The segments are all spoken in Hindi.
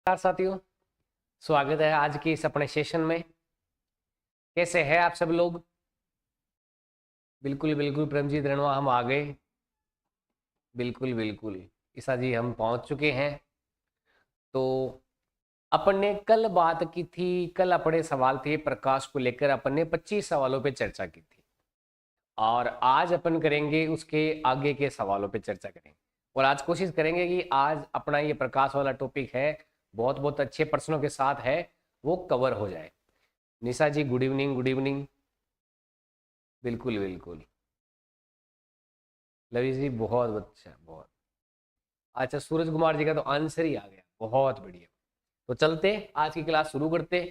नमस्कार साथियों, स्वागत है आज की इस अपने सेशन में। कैसे हैं आप सब लोग? बिल्कुल बिल्कुल परमजीत रणवा हम आ गए। बिल्कुल बिल्कुल ईसा जी हम पहुंच चुके हैं। तो अपन ने कल बात की थी, कल अपने सवाल थे प्रकाश को लेकर, अपन ने 25 सवालों पे चर्चा की थी और आज अपन करेंगे उसके आगे के सवालों पे चर्चा करेंगे। और आज कोशिश करेंगे कि आज अपना ये प्रकाश वाला टॉपिक है, बहुत बहुत अच्छे प्रश्नों के साथ है, वो कवर हो जाए। निशा जी गुड इवनिंग, गुड इवनिंग। बिल्कुल बिल्कुल लवी जी बहुत अच्छा, बहुत अच्छा। सूरज कुमार जी का तो आंसर ही आ गया, बहुत बढ़िया। तो चलते आज की क्लास शुरू करते।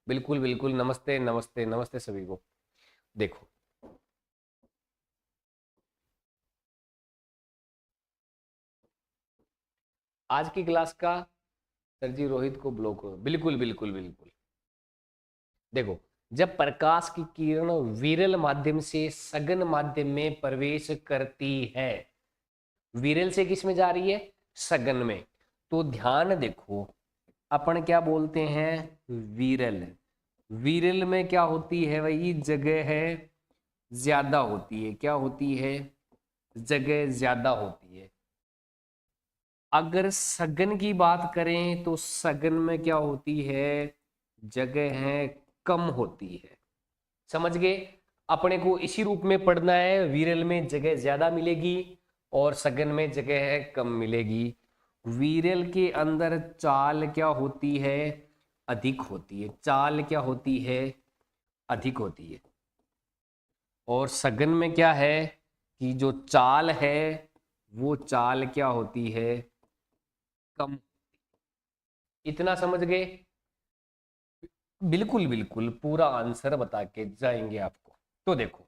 बिल्कुल बिल्कुल नमस्ते नमस्ते नमस्ते सभी को। देखो आज की क्लास का सर जी रोहित को ब्लॉक करो। बिल्कुल बिल्कुल बिल्कुल। देखो, जब प्रकाश की किरण विरल माध्यम से सघन माध्यम में प्रवेश करती है, विरल से किस में जा रही है? सघन में। तो ध्यान देखो, अपन क्या बोलते हैं? विरल। विरल में क्या होती है? वही जगह है ज्यादा होती है। क्या होती है? जगह ज्यादा होती है। अगर सघन की बात करें तो सघन में क्या होती है? जगह है कम होती है। समझ गए? अपने को इसी रूप में पढ़ना है, विरल में जगह ज्यादा मिलेगी और सघन में जगह है कम मिलेगी। विरल के अंदर चाल क्या होती है? अधिक होती है। चाल क्या होती है? अधिक होती है। और सघन में क्या है कि जो चाल है वो चाल क्या होती है? कम। इतना समझ गए? बिल्कुल बिल्कुल पूरा आंसर बता के जाएंगे आपको। तो देखो,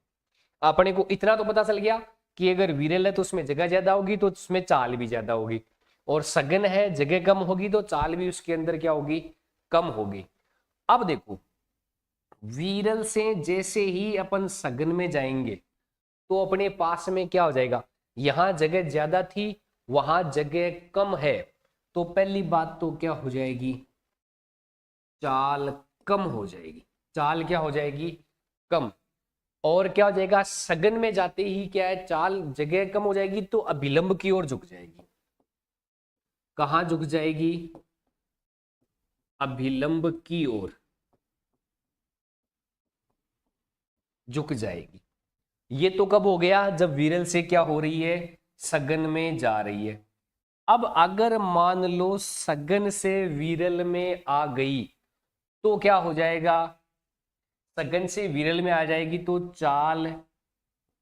अपने को इतना तो पता चल गया कि अगर विरल है तो उसमें जगह ज्यादा होगी तो उसमें चाल भी ज्यादा होगी, और सघन है जगह कम होगी तो चाल भी उसके अंदर क्या होगी? कम होगी। अब देखो, विरल से जैसे ही अपन सघन में जाएंगे तो अपने पास में क्या हो जाएगा? यहां जगह ज्यादा थी, वहां जगह कम है, तो पहली बात तो क्या हो जाएगी? चाल कम हो जाएगी। चाल क्या हो जाएगी? कम। और क्या हो जाएगा? सघन में जाते ही क्या है? चाल जगह कम हो जाएगी तो अभिलंब की ओर झुक जाएगी। कहां झुक जाएगी? अभिलंब की ओर झुक जाएगी। ये तो कब हो गया? जब विरल से क्या हो रही है? सघन में जा रही है। अब अगर मान लो सघन से विरल में आ गई तो क्या हो जाएगा? सघन से विरल में आ जाएगी तो चाल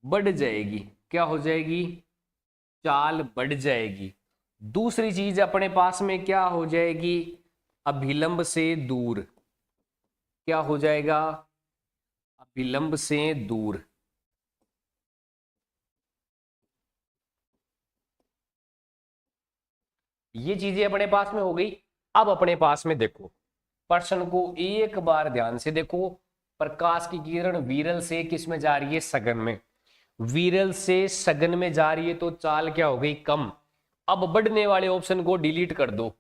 बढ़ जाएगी। क्या हो जाएगी? चाल बढ़ जाएगी। दूसरी चीज अपने पास में क्या हो जाएगी? अभिलंब से दूर। क्या हो जाएगा? अभिलंब से दूर। ये चीजें अपने पास में हो गई। अब अपने पास में देखो, प्रश्न को एक बार ध्यान से देखो। प्रकाश की किरण विरल से किस में जा रही है? सघन में। विरल से सघन में जा रही है तो चाल क्या हो गई? कम। अब बढ़ने वाले ऑप्शन को डिलीट कर दो।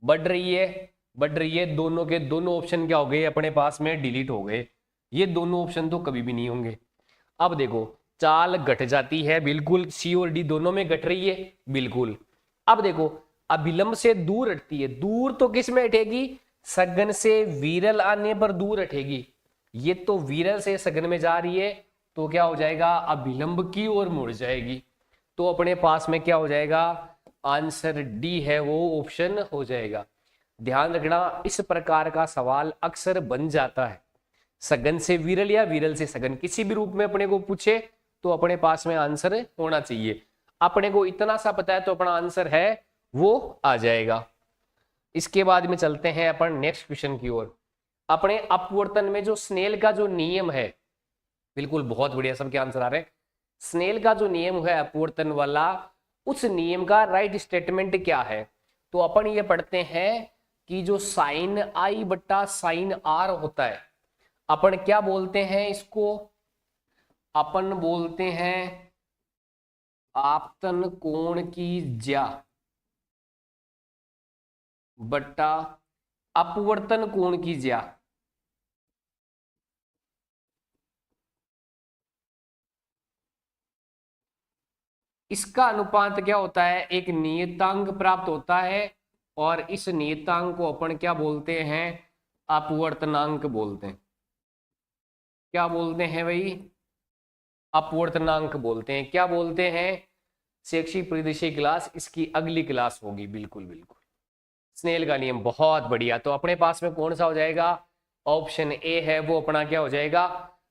बढ़ रही है, बढ़ रही है, दोनों के दोनों ऑप्शन क्या हो गए? अपने पास में डिलीट हो गए। ये दोनों ऑप्शन तो कभी भी नहीं होंगे। अब देखो, चाल घट जाती है, बिल्कुल सी और डी दोनों में घट रही है, बिल्कुल। अब देखो, अभिलंब से दूर हटती है। दूर तो किस में हटेगी? सघन से विरल आने पर दूर हटेगी। ये तो विरल से सघन में जा रही है तो क्या हो जाएगा? अभिलंब की ओर मुड़ जाएगी। तो अपने पास में क्या हो जाएगा? आंसर डी है वो ऑप्शन हो जाएगा। ध्यान रखना, इस प्रकार का सवाल अक्सर बन जाता है। सघन से विरल या विरल से सघन किसी भी रूप में अपने को पूछे तो अपने पास में आंसर होना चाहिए। अपने को इतना सा पता है तो अपना आंसर है वो आ जाएगा। इसके बाद में चलते हैं अपन नेक्स्ट क्वेश्चन की ओर। अपने अपवर्तन में जो स्नेल का जो नियम है, बिल्कुल बहुत बढ़िया, सबके आंसर आ रहे हैं। स्नेल का जो नियम है अपवर्तन वाला, उस नियम का राइट स्टेटमेंट क्या है? तो अपन ये पढ़ते हैं कि जो साइन आई बट्टा साइन आर होता है, अपन क्या बोलते हैं इसको? अपन बोलते हैं आपतन कोण की ज्या। बट्टा अपवर्तन कोण की ज्या। इसका अनुपात क्या होता है, एक नियतांक प्राप्त होता है और इस नियतांक को अपन क्या बोलते हैं, अपवर्तनांक बोलते हैं। क्या बोलते हैं भाई, अपवर्तनांक बोलते हैं। क्या बोलते हैं, शैक्षिक परिदृश्य क्लास इसकी अगली क्लास होगी, बिल्कुल बिल्कुल। स्नेल का नियम, बहुत बढ़िया। तो अपने पास में कौन सा हो जाएगा, ऑप्शन ए है वो अपना क्या हो जाएगा,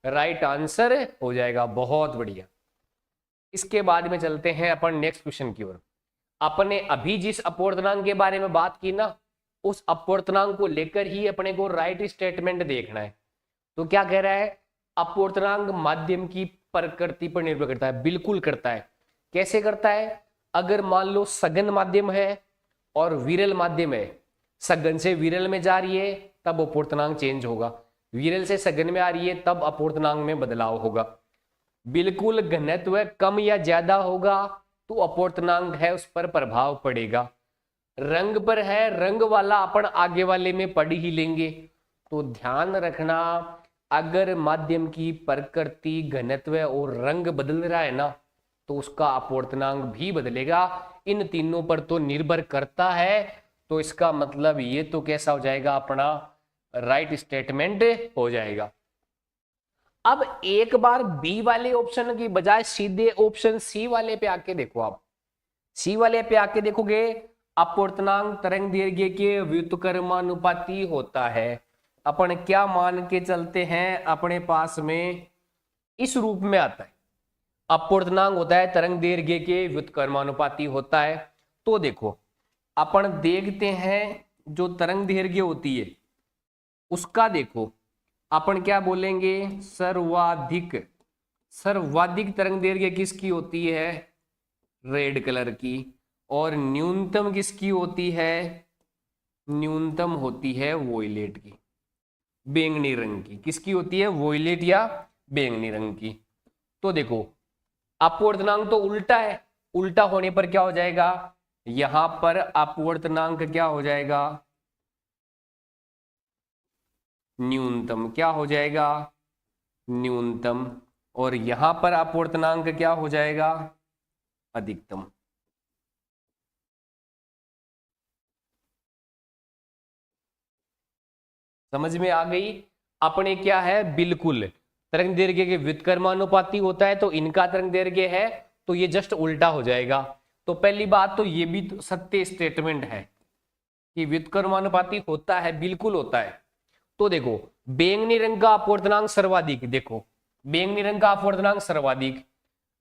राइट आंसर हो जाएगा। बहुत बढ़िया। इसके बाद में चलते हैं अपन नेक्स्ट क्वेश्चन की ओर। अपने अभी जिस अपवर्तनांक के बारे में बात की ना, उस अपवर्तनांक को लेकर ही अपने को राइट स्टेटमेंट देखना है। तो क्या कह रहा है, अपवर्तनांक माध्यम की प्रकृति पर निर्भर करता है। बिल्कुल करता है। कैसे करता है, अगर मान लो सघन माध्यम है और विरल माध्यम है, सघन से विरल में जा रही है तब अपवर्तनांक चेंज होगा, विरल से सघन में आ रही है तब अपवर्तनांक में बदलाव होगा। बिल्कुल घनत्व कम या ज्यादा होगा तो अपवर्तनांक है उस पर प्रभाव पड़ेगा। रंग पर है, रंग वाला अपन आगे वाले में पढ़ ही लेंगे। तो ध्यान रखना, अगर माध्यम की प्रकृति, घनत्व और रंग बदल रहा है ना, तो उसका अपवर्तनांक भी बदलेगा। इन तीनों पर तो निर्भर करता है। तो इसका मतलब ये तो कैसा हो जाएगा, अपना राइट स्टेटमेंट हो जाएगा। अब एक बार बी वाले ऑप्शन की बजाय सीधे ऑप्शन सी वाले पे आके देखो। आप सी वाले पे आके देखोगे, अपवर्तनांक तरंग दैर्घ्य के व्युत्क्रमानुपाती होता है। अपन क्या मान के चलते हैं, अपने पास में इस रूप में आता है, अपवर्तनांक होता है तरंग दैर्घ्य के व्युत्क्रमानुपाती होता है। तो देखो अपन देखते हैं, जो तरंग दैर्घ्य होती है उसका देखो अपन क्या बोलेंगे, सर्वाधिक। सर्वाधिक तरंग दैर्घ्य किसकी होती है, रेड कलर की। और न्यूनतम किसकी होती है, न्यूनतम होती है वोयलेट की, बैंगनी रंग की। किसकी होती है, वोयलेट या बैंगनी रंग की। तो देखो अपवर्तनांक तो उल्टा है, उल्टा होने पर क्या हो जाएगा, यहां पर अपवर्तनांक क्या हो जाएगा, न्यूनतम। क्या हो जाएगा, न्यूनतम। और यहां पर अपवर्तनांक क्या हो जाएगा, अधिकतम। समझ में आ गई। अपने क्या है, बिल्कुल तरंग दैर्घ्य के व्युत्क्रमानुपाती होता है, तो इनका तरंग दैर्घ्य है तो ये जस्ट उल्टा हो जाएगा। तो पहली बात तो ये भी तो सत्य स्टेटमेंट है कि व्युत्क्रमानुपाती होता है, बिल्कुल होता है। तो देखो बैंगनी रंग का अपवर्तनांक सर्वाधिक, देखो बैंगनी रंग का अपवर्तनांक सर्वाधिक,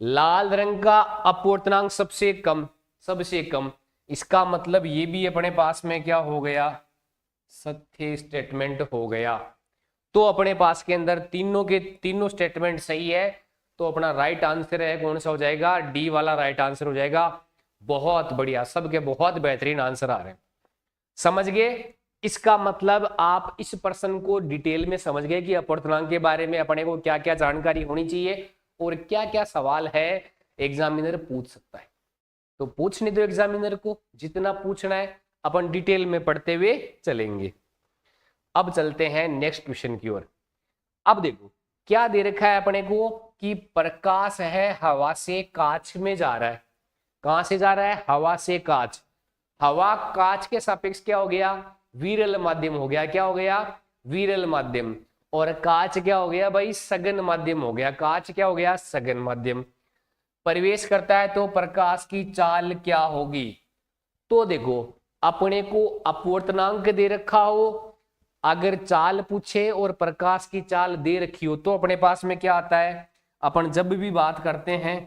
लाल रंग का अपवर्तनांक सबसे कम, सबसे कम। इसका मतलब ये भी अपने पास में क्या हो गया, सत्य स्टेटमेंट हो गया। तो अपने पास के अंदर तीनों के तीनों स्टेटमेंट सही है। तो अपना राइट आंसर है कौन सा हो जाएगा, डी वाला राइट आंसर हो जाएगा। बहुत बढ़िया, सबके बहुत बेहतरीन आंसर आ रहे हैं। समझ गए। इसका मतलब आप इस प्रश्न को डिटेल में समझ गए कि अपवर्तनांक के बारे में अपने को क्या क्या जानकारी होनी चाहिए और क्या क्या सवाल है एग्जामिनर पूछ सकता है। तो पूछने दो एग्जामिनर को, जितना पूछना है अपन डिटेल में पढ़ते हुए चलेंगे। अब चलते हैं नेक्स्ट क्वेश्चन की ओर। अब देखो क्या दे रखा है अपने को कि प्रकाश है हवा से कांच में जा रहा है। कहां से जा रहा है, हवा से कांच। हवा कांच के सापेक्ष क्या हो गया, विरल माध्यम हो गया। क्या हो गया, विरल माध्यम। और कांच क्या हो गया भाई, सघन माध्यम हो गया। कांच क्या हो गया, सघन माध्यम। प्रवेश करता है तो प्रकाश की चाल क्या होगी। तो देखो अपने को अपवर्तनांक दे रखा हो, अगर चाल पूछे और प्रकाश की चाल दे रखी हो, तो अपने पास में क्या आता है, अपन जब भी बात करते हैं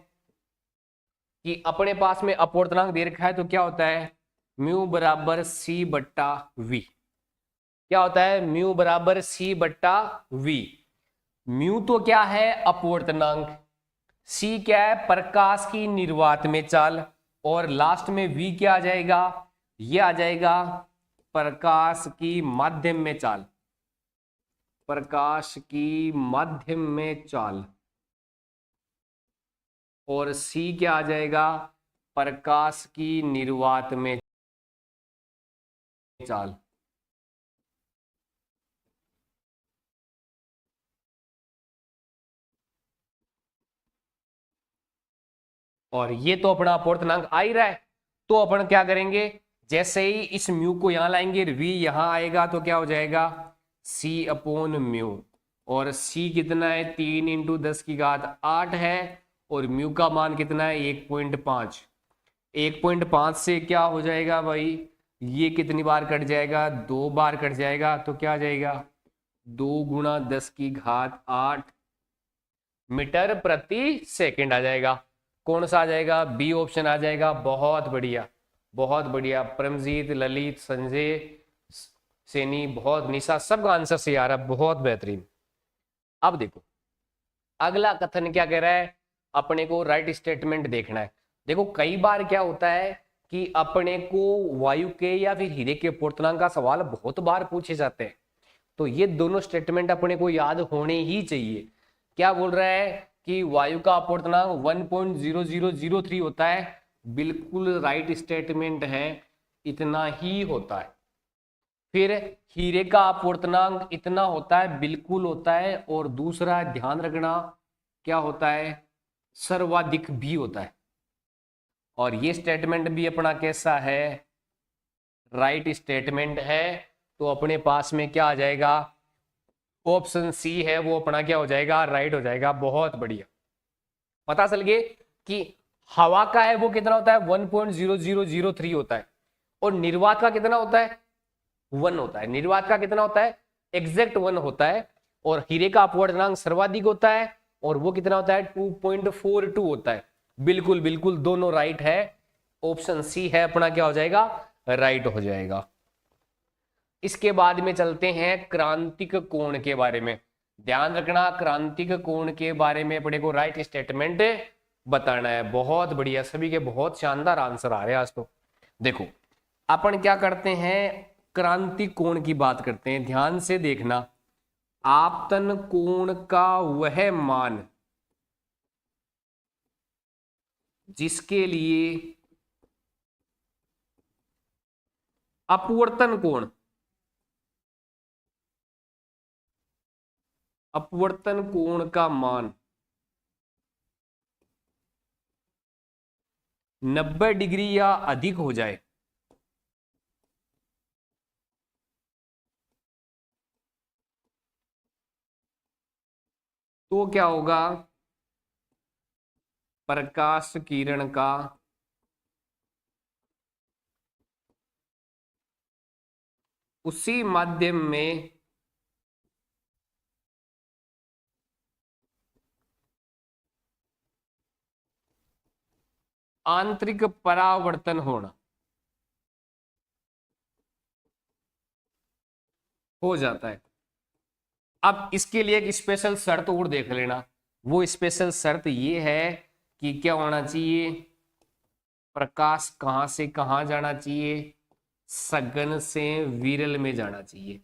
कि अपने पास में अपवर्तनांक दे रखा है तो क्या होता है, म्यू बराबर सी बट्टा वी। क्या होता है, म्यू बराबर सी बट्टा वी। म्यू तो क्या है, अपवर्तनांक। सी क्या है, प्रकाश की निर्वात में चाल। और लास्ट में वी क्या आ जाएगा, ये आ जाएगा प्रकाश की माध्यम में चाल। प्रकाश की माध्यम में चाल। और सी क्या आ जाएगा, प्रकाश की निर्वात में चाल। और ये तो अपना अपूर्णांक आ ही रहा है, तो अपन क्या करेंगे, जैसे ही इस म्यू को यहां लाएंगे, v यहां आएगा तो क्या हो जाएगा c अपॉन म्यू। और c कितना है, 3 इंटू 10⁸ है, और म्यू का मान कितना है 1.5। 1.5 से क्या हो जाएगा भाई, ये कितनी बार कट जाएगा, 2 बार कट जाएगा, तो क्या आ जाएगा 2 गुणा 10⁸ मीटर प्रति सेकंड आ जाएगा। कौन सा आ जाएगा, बी ऑप्शन आ जाएगा। बहुत बढ़िया, बहुत बढ़िया। परमजीत, ललित, संजय, सैनी, बहुत, निशा, सबका आंसर सही आ रहा है, बहुत बेहतरीन। अब देखो अगला कथन क्या कह रहा है, अपने को राइट स्टेटमेंट देखना है। देखो कई बार क्या होता है कि अपने को वायु के या फिर हीरे के अपूर्णांक का सवाल बहुत बार पूछे जाते हैं, तो ये दोनों स्टेटमेंट अपने को याद होने ही चाहिए। क्या बोल रहा है कि वायु का अपूर्णांक 1.0003 होता है, बिल्कुल राइट स्टेटमेंट है, इतना ही होता है। फिर हीरे का अपूर्णांक इतना होता है, बिल्कुल होता है। और दूसरा ध्यान रखना क्या होता है, सर्वाधिक भी होता है। और ये स्टेटमेंट भी अपना कैसा है, राइट स्टेटमेंट है। तो अपने पास में क्या आ जाएगा, ऑप्शन सी है वो अपना क्या हो जाएगा, राइट हो जाएगा। बहुत बढ़िया, पता चल गया कि हवा का है वो कितना होता है 1.0003 होता है, और निर्वात का कितना होता है 1 होता है। निर्वात का कितना होता है एग्जैक्ट 1 होता है। और हीरे का अपूर्णांक सर्वाधिक होता है, और वो कितना होता है 2.42 होता है। बिल्कुल बिल्कुल दोनों राइट है, ऑप्शन सी है अपना क्या हो जाएगा, राइट हो जाएगा। इसके बाद में चलते हैं क्रांतिक कोण के बारे में। ध्यान रखना क्रांतिक कोण के बारे में अपने को राइट स्टेटमेंट बताना है। बहुत बढ़िया, सभी के बहुत शानदार आंसर आ रहे हैं आज तो। देखो अपन क्या करते हैं, क्रांतिक कोण की बात करते हैं। ध्यान से देखना, आपतन कोण का वह मान जिसके लिए अपवर्तन कोण, अपवर्तन कोण का मान 90 डिग्री या अधिक हो जाए, तो क्या होगा, प्रकाश किरण का उसी माध्यम में आंतरिक परावर्तन होना हो जाता है। अब इसके लिए एक स्पेशल शर्त और देख लेना। वो स्पेशल शर्त ये है कि क्या होना चाहिए, प्रकाश कहां से कहां जाना चाहिए, सघन से विरल में जाना चाहिए।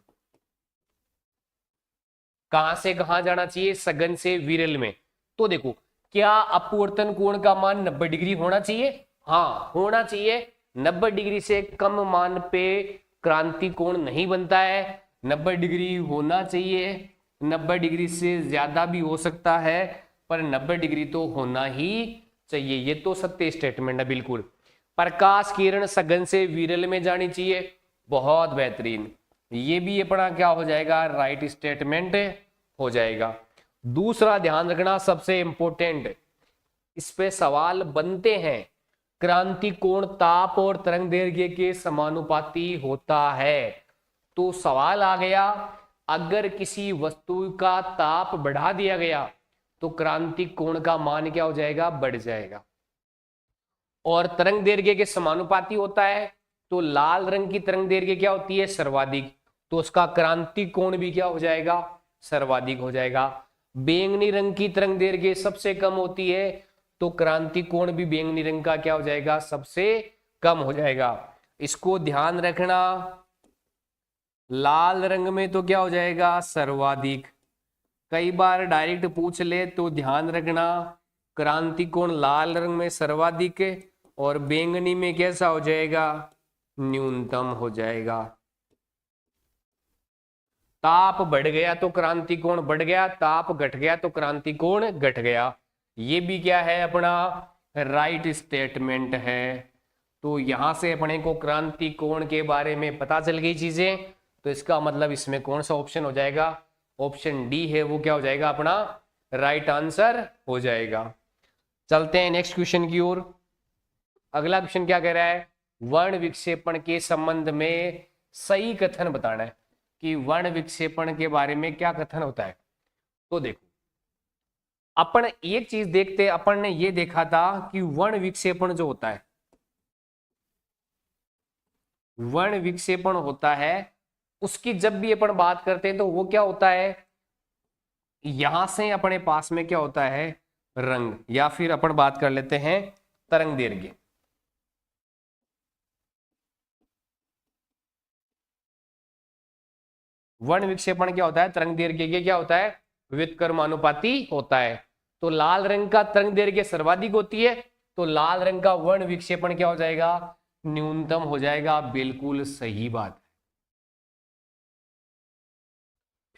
कहां से कहां जाना चाहिए, सघन से विरल में। तो देखो क्या अपवर्तन कोण का मान 90 डिग्री होना चाहिए, हाँ होना चाहिए। 90 डिग्री से कम मान पे क्रांति कोण नहीं बनता है, 90 डिग्री होना चाहिए। 90 डिग्री से ज्यादा भी हो सकता है, पर 90 डिग्री तो होना ही चाहिए। ये तो सत्य स्टेटमेंट है बिल्कुल। प्रकाश किरण सघन से विरल में जानी चाहिए, बहुत बेहतरीन। ये भी अपना क्या हो जाएगा, राइट स्टेटमेंट हो जाएगा। दूसरा ध्यान रखना सबसे इंपॉर्टेंट, इस पे सवाल बनते हैं, क्रांति कोण ताप और तरंग दैर्घ्य के समानुपाती होता है। तो सवाल आ गया, अगर किसी वस्तु का ताप बढ़ा दिया गया तो क्रांति कोण का मान क्या हो जाएगा, बढ़ जाएगा। और तरंग दैर्घ्य के समानुपाती होता है, तो लाल रंग की तरंग दैर्घ्य क्या होती है, सर्वाधिक, तो उसका क्रांति कोण भी क्या हो जाएगा, सर्वाधिक हो जाएगा। बैंगनी रंग की तरंग दैर्घ्य सबसे कम होती है, तो क्रांति कोण भी बैंगनी रंग का क्या हो जाएगा, सबसे कम हो जाएगा। इसको ध्यान रखना, लाल रंग में तो क्या हो जाएगा, सर्वाधिक। कई बार डायरेक्ट पूछ ले तो ध्यान रखना, क्रांति कोण लाल रंग में सर्वाधिक और बैंगनी में कैसा हो जाएगा, न्यूनतम हो जाएगा। ताप बढ़ गया तो क्रांति कोण बढ़ गया, ताप घट गया तो क्रांति कोण घट गया। ये भी क्या है अपना राइट स्टेटमेंट है। तो यहां से अपने को क्रांति कोण के बारे में पता चल गई चीजें। तो इसका मतलब इसमें कौन सा ऑप्शन हो जाएगा, ऑप्शन डी है वो क्या हो जाएगा अपना राइट आंसर हो जाएगा। चलते हैं नेक्स्ट क्वेश्चन की ओर। अगला क्वेश्चन क्या कह रहा है, वर्ण विक्षेपण के संबंध में सही कथन बताना है कि वर्ण विक्षेपण के बारे में क्या कथन होता है। तो देखो अपन एक चीज देखते, अपन ने ये देखा था कि वर्ण विक्षेपण जो होता है, वर्ण विक्षेपण होता है उसकी जब भी अपन बात करते हैं तो वो क्या होता है, यहां से अपने पास में क्या होता है रंग, या फिर अपन बात कर लेते हैं तरंग दैर्घ्य। वर्ण विक्षेपण क्या होता है, तरंग दैर्घ्य के क्या होता है व्युत्क्रमानुपाती होता है। तो लाल रंग का तरंग दैर्घ्य सर्वाधिक होती है, तो लाल रंग का वर्ण विक्षेपण क्या हो जाएगा न्यूनतम हो जाएगा। बिल्कुल सही बात।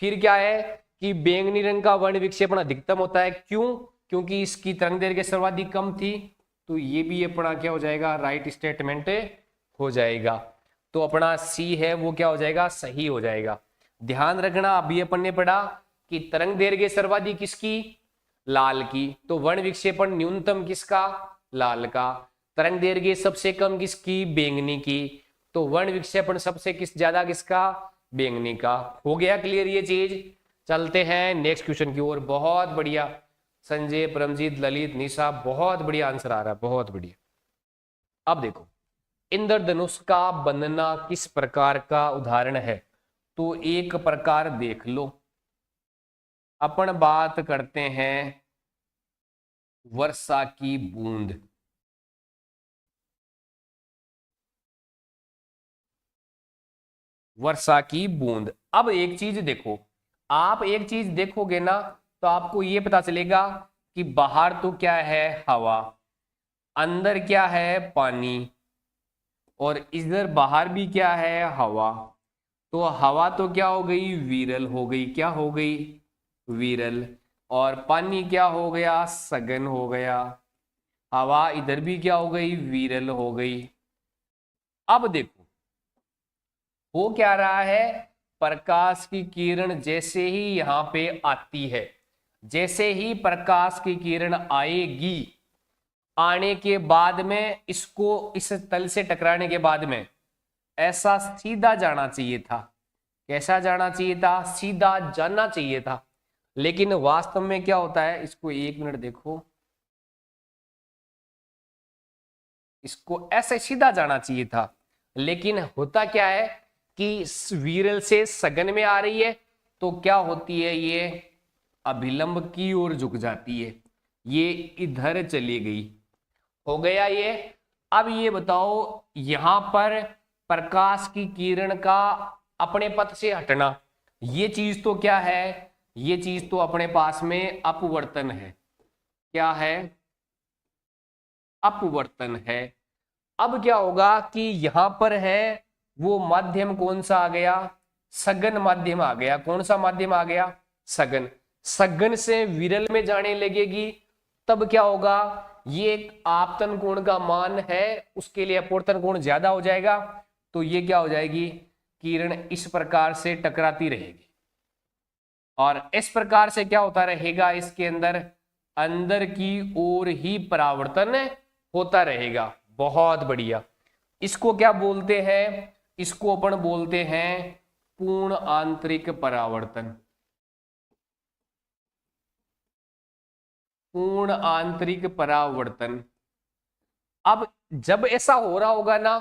फिर क्या है कि बैंगनी रंग का वर्ण विक्षेपण अधिकतम होता है, क्यों, क्योंकि इसकी तरंग दैर्घ्य सर्वाधिक कम थी। तो ये भी अपना क्या हो जाएगा राइट स्टेटमेंट हो जाएगा। तो अपना सी है वो क्या हो जाएगा सही हो जाएगा। ध्यान रखना अभी अपन ने पढ़ा कि तरंग दैर्घ्य सर्वाधिक किसकी, लाल की, तो वर्ण विक्षेपण न्यूनतम किसका, लाल का। तरंग दैर्घ्य सबसे कम किसकी, बैंगनी की, तो वर्ण विक्षेपण सबसे ज्यादा किसका, बैंगनी का। हो गया क्लियर ये चीज। चलते हैं नेक्स्ट क्वेश्चन की ओर। बहुत बढ़िया संजय, परमजीत, ललित, निशा, बहुत बढ़िया आंसर आ रहा है, बहुत बढ़िया। अब देखो इंद्रधनुष का बनना किस प्रकार का उदाहरण है, तो एक प्रकार देख लो। अपन बात करते हैं वर्षा की बूंद। वर्षा की बूंद। अब एक चीज देखो, आप एक चीज देखोगे ना तो आपको ये पता चलेगा कि बाहर तो क्या है हवा, अंदर क्या है पानी, और इधर बाहर भी क्या है हवा। तो हवा तो क्या हो गई विरल हो गई, क्या हो गई विरल, और पानी क्या हो गया सघन हो गया। हवा इधर भी क्या हो गई विरल हो गई। अब देखो हो क्या रहा है, प्रकाश की किरण जैसे ही यहां पे आती है, जैसे ही प्रकाश की किरण आएगी, आने के बाद में इसको इस तल से टकराने के बाद में ऐसा सीधा जाना चाहिए था। कैसा जाना चाहिए था, सीधा जाना चाहिए था। लेकिन वास्तव में क्या होता है, इसको एक मिनट देखो, इसको ऐसे सीधा जाना चाहिए था, लेकिन होता क्या है कि विरल से सघन में आ रही है, तो क्या होती है ये अभिलंब की ओर झुक जाती है, ये इधर चली गई। हो गया ये। अब ये बताओ यहां पर प्रकाश की किरण का अपने पथ से हटना, ये चीज तो क्या है, ये चीज तो अपने पास में अपवर्तन है। क्या है, अपवर्तन है। अब क्या होगा कि यहां पर है वो माध्यम कौन सा आ गया, सघन माध्यम आ गया। कौन सा माध्यम आ गया, सघन। सघन से विरल में जाने लगेगी, तब क्या होगा, ये एक आपतन कोण का मान है, उसके लिए अपवर्तन कोण ज्यादा हो जाएगा। तो ये क्या हो जाएगी, किरण इस प्रकार से टकराती रहेगी, और इस प्रकार से क्या होता रहेगा, इसके अंदर अंदर की ओर ही परावर्तन होता रहेगा। बहुत बढ़िया। इसको क्या बोलते हैं, इसको अपन बोलते हैं पूर्ण आंतरिक परावर्तन। पूर्ण आंतरिक परावर्तन। अब जब ऐसा हो रहा होगा ना,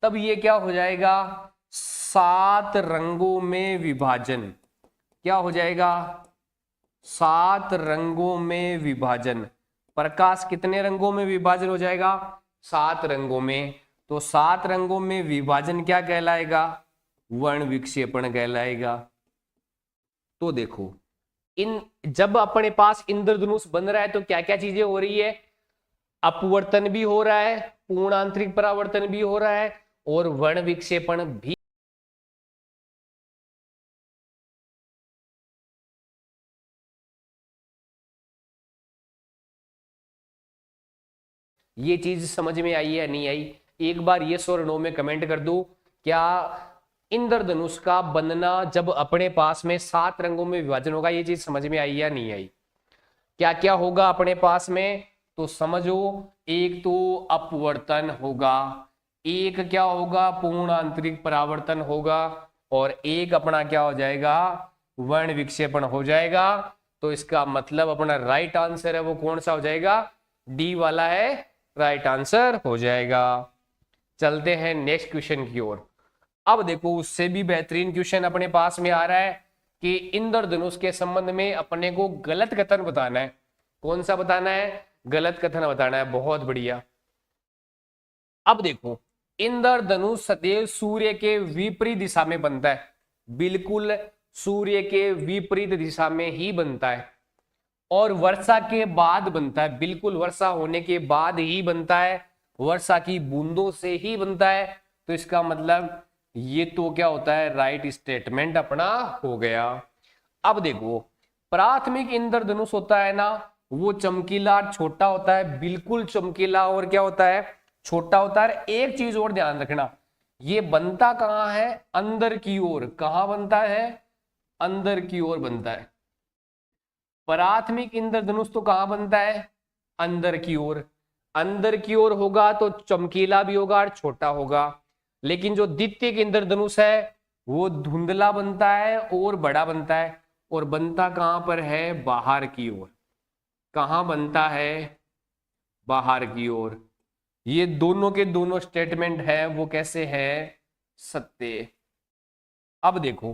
तब ये क्या हो जाएगा, 7 रंगों में विभाजन। क्या हो जाएगा, 7 रंगों में विभाजन। प्रकाश कितने रंगों में विभाजन हो जाएगा, 7 रंगों में। तो 7 रंगों में विभाजन क्या कहलाएगा, वर्ण विक्षेपण कहलाएगा। तो देखो इन जब अपने पास इंद्रधनुष बन रहा है तो क्या क्या चीजें हो रही है, अपवर्तन भी हो रहा है, पूर्ण आंतरिक परावर्तन भी हो रहा है, और वर्ण विक्षेपण भी ये चीज समझ में आई या नहीं आई? एक बार यस और नो में कमेंट कर दो। क्या इंद्रधनुष का बनना जब अपने पास में 7 रंगों में विभाजन होगा, ये चीज समझ में आई या नहीं आई? क्या क्या होगा अपने पास में? तो समझो, एक तो अपवर्तन होगा, एक क्या होगा, पूर्ण आंतरिक परावर्तन होगा, और एक अपना क्या हो जाएगा, वर्ण विक्षेपण हो जाएगा। तो इसका मतलब अपना राइट आंसर है वो कौन सा हो जाएगा? डी वाला है राइट आंसर हो जाएगा। चलते हैं नेक्स्ट क्वेश्चन की ओर। अब देखो, उससे भी बेहतरीन क्वेश्चन अपने पास में आ रहा है कि इंद्रधनुष के संबंध में अपने को गलत कथन बताना है। कौन सा बताना है? गलत कथन बताना है। बहुत बढ़िया। अब देखो, इंद्रधनुष सदैव सूर्य के विपरीत दिशा में बनता है। बिल्कुल सूर्य के विपरीत दिशा में ही बनता है, और वर्षा के बाद बनता है। बिल्कुल वर्षा होने के बाद ही बनता है, वर्षा की बूंदों से ही बनता है। तो इसका मतलब ये तो क्या होता है, राइट स्टेटमेंट अपना हो गया। अब देखो, प्राथमिक इंद्रधनुष होता है ना, वो चमकीला छोटा होता है, बिल्कुल चमकीला और क्या होता है, छोटा होता है। एक चीज और ध्यान रखना, ये बनता कहां है? अंदर की ओर। कहां बनता है? अंदर की ओर बनता है। प्राथमिक इंद्रधनुष तो कहां बनता है? अंदर की ओर। अंदर की ओर होगा तो चमकीला भी होगा और छोटा होगा। लेकिन जो द्वितीयक इंद्रधनुष है वो धुंधला बनता है और बड़ा बनता है। और बनता कहां पर है? बाहर की ओर। कहां बनता है? बाहर की ओर। ये दोनों के दोनों स्टेटमेंट है वो कैसे है? सत्य। अब देखो,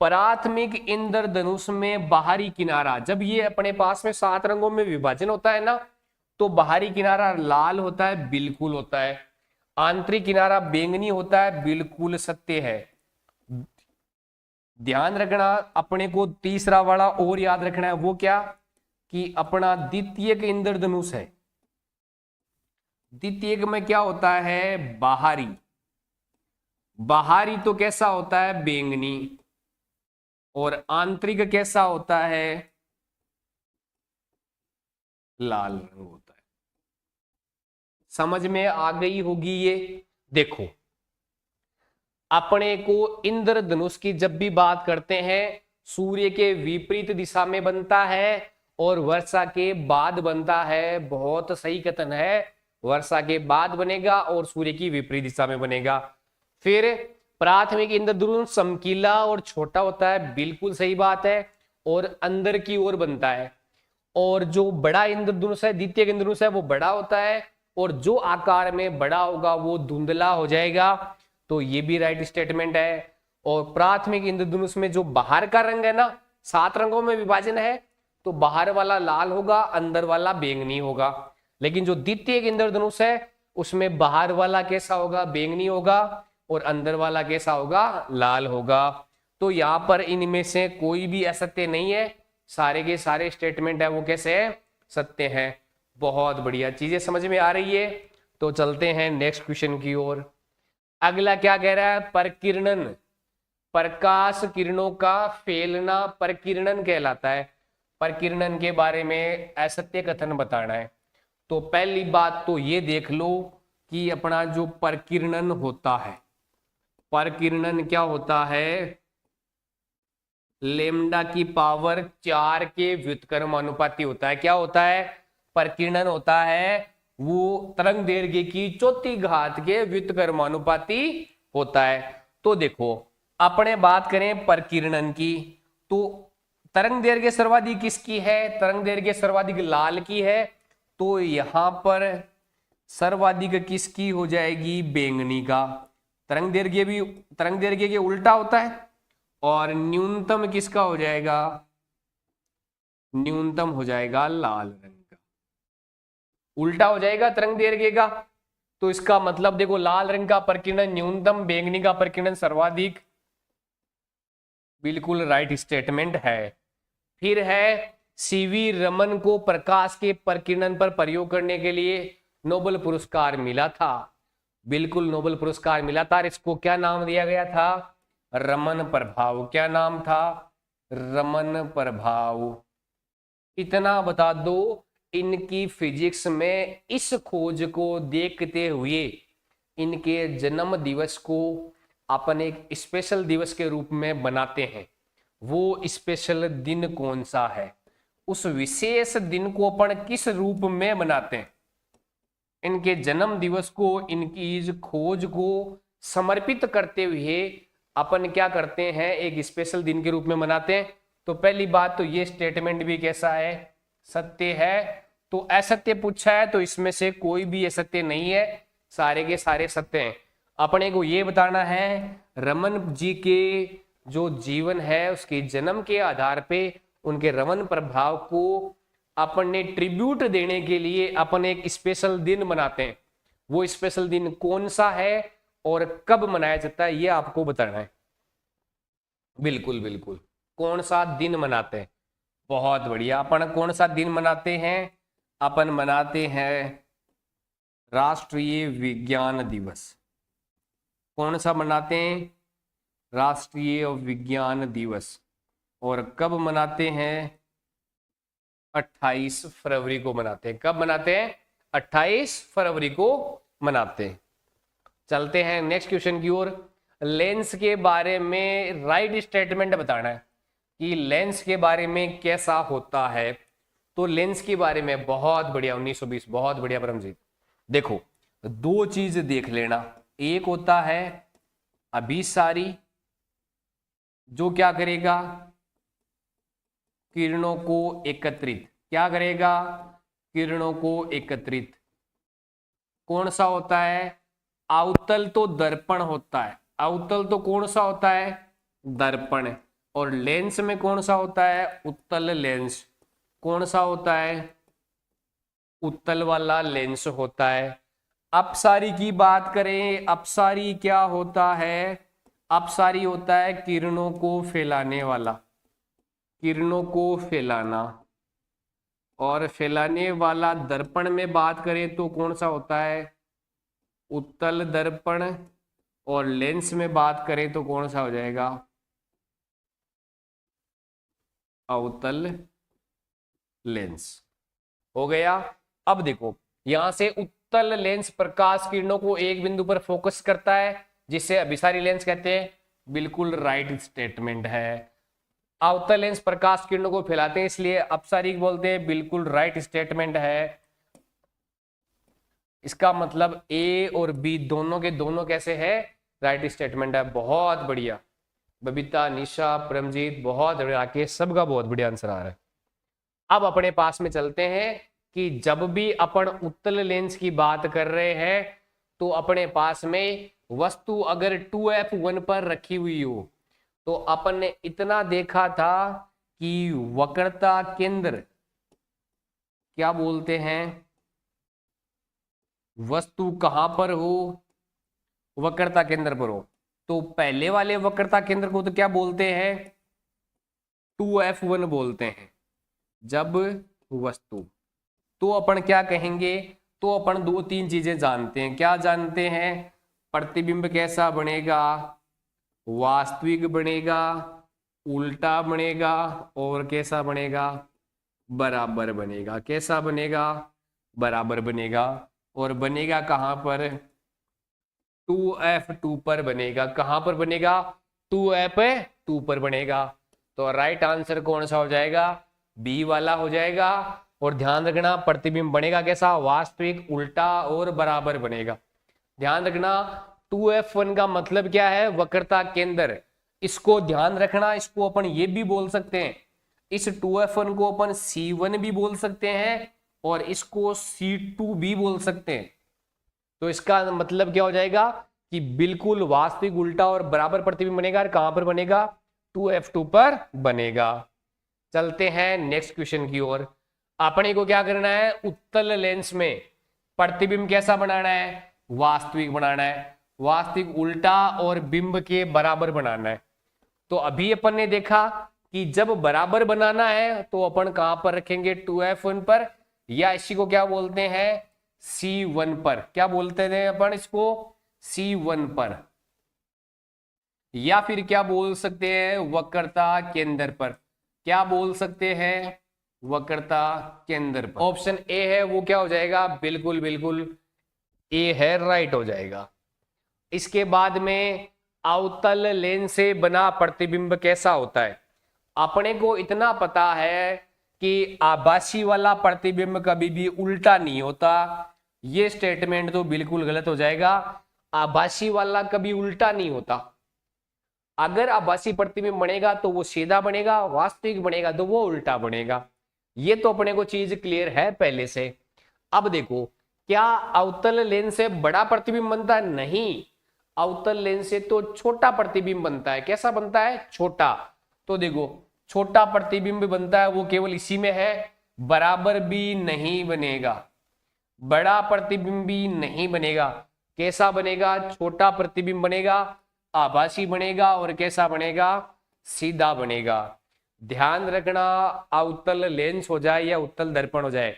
प्राथमिक इंद्रधनुष में बाहरी किनारा, जब ये अपने पास में 7 रंगों में विभाजन होता है ना, तो बाहरी किनारा लाल होता है, बिल्कुल होता है। आंतरिक किनारा बैंगनी होता है, बिल्कुल सत्य है। ध्यान रखना, अपने को तीसरा वाला और याद रखना है। वो क्या? कि अपना द्वितीयक इंद्रधनुष है, द्वितीयक में क्या होता है? बाहरी। बाहरी तो कैसा होता है? बैंगनी। और आंतरिक कैसा होता है? लाल रंग होता है। समझ में आ गई होगी ये? देखो, अपने को इंद्रधनुष की जब भी बात करते हैं, सूर्य के विपरीत दिशा में बनता है और वर्षा के बाद बनता है। बहुत सही कथन है, वर्षा के बाद बनेगा और सूर्य की विपरीत दिशा में बनेगा। फिर प्राथमिक इंद्रधनुष चमकीला और छोटा होता है, बिल्कुल सही बात है, और अंदर की ओर बनता है। और जो बड़ा इंद्रधनुष है, द्वितीय इंद्रधनुष है, वो बड़ा होता है, और जो आकार में बड़ा होगा वो धुंधला हो जाएगा। तो ये भी राइट स्टेटमेंट है। और प्राथमिक इंद्रधनुष में जो बाहर का रंग है ना, 7 रंगों में विभाजन है, तो बाहर वाला लाल होगा, अंदर वाला बैंगनी होगा। लेकिन जो द्वितीय इंद्रधनुष है उसमें बाहर वाला कैसा होगा? बैंगनी होगा, और अंदर वाला कैसा होगा? लाल होगा। तो यहाँ पर इनमें से कोई भी असत्य नहीं है, सारे के सारे स्टेटमेंट है वो कैसे है? सत्य है। बहुत बढ़िया, चीजें समझ में आ रही है। तो चलते हैं नेक्स्ट क्वेश्चन की ओर। अगला क्या कह रहा है? परकिरणन। प्रकाश किरणों का फैलना परकिरणन कहलाता है। परकिरणन के बारे में असत्य कथन बताना है। तो पहली बात तो ये देख लो कि अपना जो परकिरणन होता है, परकिरणन क्या होता है? लेमडा की पावर 4 के व्युत्क्रमानुपाती होता है। क्या होता है? परकिरणन होता है वो तरंग दैर्घ्य की चौथी घात के व्युत्क्रमानुपाती होता है। तो देखो, अपने बात करें परकिरणन की, तो तरंग दैर्घ्य सर्वाधिक किसकी है? तरंग दैर्घ्य सर्वाधिक लाल की है। तो यहां पर सर्वाधिक किसकी हो जाएगी? बैंगनी का। तरंग दैर्घ्य भी तरंग दैर्घ्य के उल्टा होता है। और न्यूनतम किसका हो जाएगा? न्यूनतम हो जाएगा लाल रंग का। उल्टा हो जाएगा तरंग दैर्घ्य का। तो इसका मतलब देखो, लाल रंग का परकिरणन न्यूनतम, बैंगनी का परकिरणन सर्वाधिक। बिल्कुल राइट स्टेटमेंट है। फिर है, सीवी रमन को प्रकाश के परकिरणन पर प्रयोग करने के लिए नोबेल पुरस्कार मिला था। बिल्कुल नोबेल पुरस्कार मिला था। इसको क्या नाम दिया गया था? रमन प्रभाव। क्या नाम था? रमन प्रभाव। इतना बता दो, इनकी फिजिक्स में इस खोज को देखते हुए इनके जन्म दिवस को अपन एक स्पेशल दिवस के रूप में बनाते हैं। वो स्पेशल दिन कौन सा है, उस विशेष दिन को अपन किस रूप में मनाते हैं? इनके जन्म दिवस को, इनकी इस खोज को समर्पित करते हुए अपन क्या करते हैं, एक स्पेशल दिन के रूप में मनाते हैं। तो पहली बात तो ये स्टेटमेंट भी कैसा है, सत्य है। तो असत्य पूछा है तो इसमें से कोई भी असत्य नहीं है, सारे के सारे सत्य हैं। अपने को ये बताना है रमन जी के जो जीवन है उसके जन्म के आधार पे उनके रमन प्रभाव को अपन ने ट्रिब्यूट देने के लिए अपन एक स्पेशल दिन मनाते हैं। वो स्पेशल दिन कौन सा है और कब मनाया जाता है ये आपको बताना है। बिल्कुल बिल्कुल, कौन सा दिन मनाते हैं? बहुत बढ़िया। अपन कौन सा दिन मनाते हैं? अपन मनाते हैं राष्ट्रीय विज्ञान दिवस। कौन सा मनाते हैं? राष्ट्रीय विज्ञान दिवस। और कब मनाते हैं? 28 फरवरी को मनाते हैं। कब मनाते हैं? 28 फरवरी को मनाते हैं। चलते हैं नेक्स्ट क्वेश्चन की ओर। लेंस के बारे में राइट स्टेटमेंट बताना है कि लेंस के बारे में कैसा होता है। तो लेंस के बारे में बहुत बढ़िया 1920, बहुत बढ़िया परमजीत। देखो दो चीज देख लेना, एक होता है अभिसारी जो क्या करेगा, किरणों को एकत्रित, क्या करेगा, किरणों को एकत्रित। कौन सा होता है? अवतल तो दर्पण होता है। अवतल तो कौन सा होता है? दर्पण। और लेंस में कौन सा होता है? उत्तल लेंस। कौन सा होता है? उत्तल वाला लेंस होता है। अपसारी की बात करें, अपसारी क्या होता है? अपसारी होता है किरणों को फैलाने वाला, किरणों को फैलाना। और फैलाने वाला दर्पण में बात करें तो कौन सा होता है? उत्तल दर्पण। और लेंस में बात करें तो कौन सा हो जाएगा? अवतल लेंस। हो गया। अब देखो यहां से उत्तल लेंस प्रकाश किरणों को एक बिंदु पर फोकस करता है जिसे अभिसारी लेंस कहते हैं। बिल्कुल राइट स्टेटमेंट है। अवतल लेंस प्रकाश किरणों को फैलाते हैं इसलिए अपसारी बोलते हैं। बिल्कुल राइट स्टेटमेंट है। इसका मतलब ए और बी दोनों के दोनों कैसे है? राइट स्टेटमेंट है। बहुत बढ़िया बबीता, निशा, परमजीत, बहुत बढ़िया। राकेश, सबका बहुत बढ़िया आंसर आ रहा है। अब अपने पास में चलते हैं कि जब भी अपन उत्तल लेंस की बात कर रहे हैं तो अपने पास में वस्तु अगर 2f1 पर रखी हुई हो तो अपन ने इतना देखा था कि वक्रता केंद्र क्या बोलते हैं? वस्तु कहां पर हो? वक्रता केंद्र पर हो। तो पहले वाले वक्रता केंद्र को तो क्या बोलते हैं? 2f1 बोलते हैं। जब वस्तु, तो अपन क्या कहेंगे? तो अपन दो तीन चीजें जानते हैं। क्या जानते हैं? प्रतिबिंब कैसा बनेगा? वास्तविक बनेगा, उल्टा बनेगा और कैसा बनेगा? बराबर बनेगा। कैसा बनेगा? बराबर बनेगा। और बनेगा कहां पर? 2f2 पर बनेगा। कहां पर बनेगा? 2f2 पर बनेगा। तो राइट आंसर कौन सा हो जाएगा? बी वाला हो जाएगा। और ध्यान रखना प्रतिबिंब बनेगा कैसा? वास्तविक, उल्टा और बराबर बनेगा। ध्यान रखना 2f1 का मतलब क्या है? वक्रता केंद्र। इसको ध्यान रखना, इसको अपन ये भी बोल सकते हैं, इस 2f1 को अपन C1 भी बोल सकते हैं और इसको C2 भी बोल सकते हैं। तो इसका मतलब क्या हो जाएगा कि बिल्कुल वास्तविक, उल्टा और बराबर प्रतिबिंब बनेगा। और कहां पर बनेगा? 2f2 पर बनेगा। चलते हैं नेक्स्ट क्वेश्चन की ओर। अपने को क्या करना है? उत्तल लेंस में प्रतिबिंब कैसा बनाना है? वास्तविक बनाना है। वास्तविक, उल्टा और बिंब के बराबर बनाना है। तो अभी अपन ने देखा कि जब बराबर बनाना है तो अपन कहां पर रखेंगे? 2f1 पर, या इसी को क्या बोलते हैं? C1 पर। क्या बोलते हैं अपन इसको? C1 पर। या फिर क्या बोल सकते हैं? वक्रता केंद्र पर। क्या बोल सकते हैं? वक्रता केंद्र पर। ऑप्शन ए है वो क्या हो जाएगा, बिल्कुल बिल्कुल ए है, राइट हो जाएगा। इसके बाद में अवतल लेंस से बना प्रतिबिंब कैसा होता है। अपने को इतना पता है कि आभासी वाला प्रतिबिंब कभी भी उल्टा नहीं होता, ये स्टेटमेंट तो बिल्कुल गलत हो जाएगा। आभासी वाला कभी उल्टा नहीं होता। अगर आभासी प्रतिबिंब बनेगा तो वो सीधा बनेगा, वास्तविक बनेगा तो वो उल्टा बनेगा। ये तो अपने को चीज क्लियर है पहले से। अब देखो, क्या अवतल लेंस से बड़ा प्रतिबिंब बनता है? नहीं, अवतल लेंस से तो छोटा प्रतिबिंब बनता है। कैसा बनता है? छोटा। तो देखो, छोटा प्रतिबिंब बनता है वो केवल इसी में है, बराबर भी नहीं बनेगा, बड़ा प्रतिबिंब भी नहीं बनेगा। कैसा बनेगा? छोटा प्रतिबिंब बनेगा, आभासी बनेगा, और कैसा बनेगा? सीधा बनेगा। ध्यान रखना, अवतल लेंस हो जाए या उत्तल दर्पण हो जाए,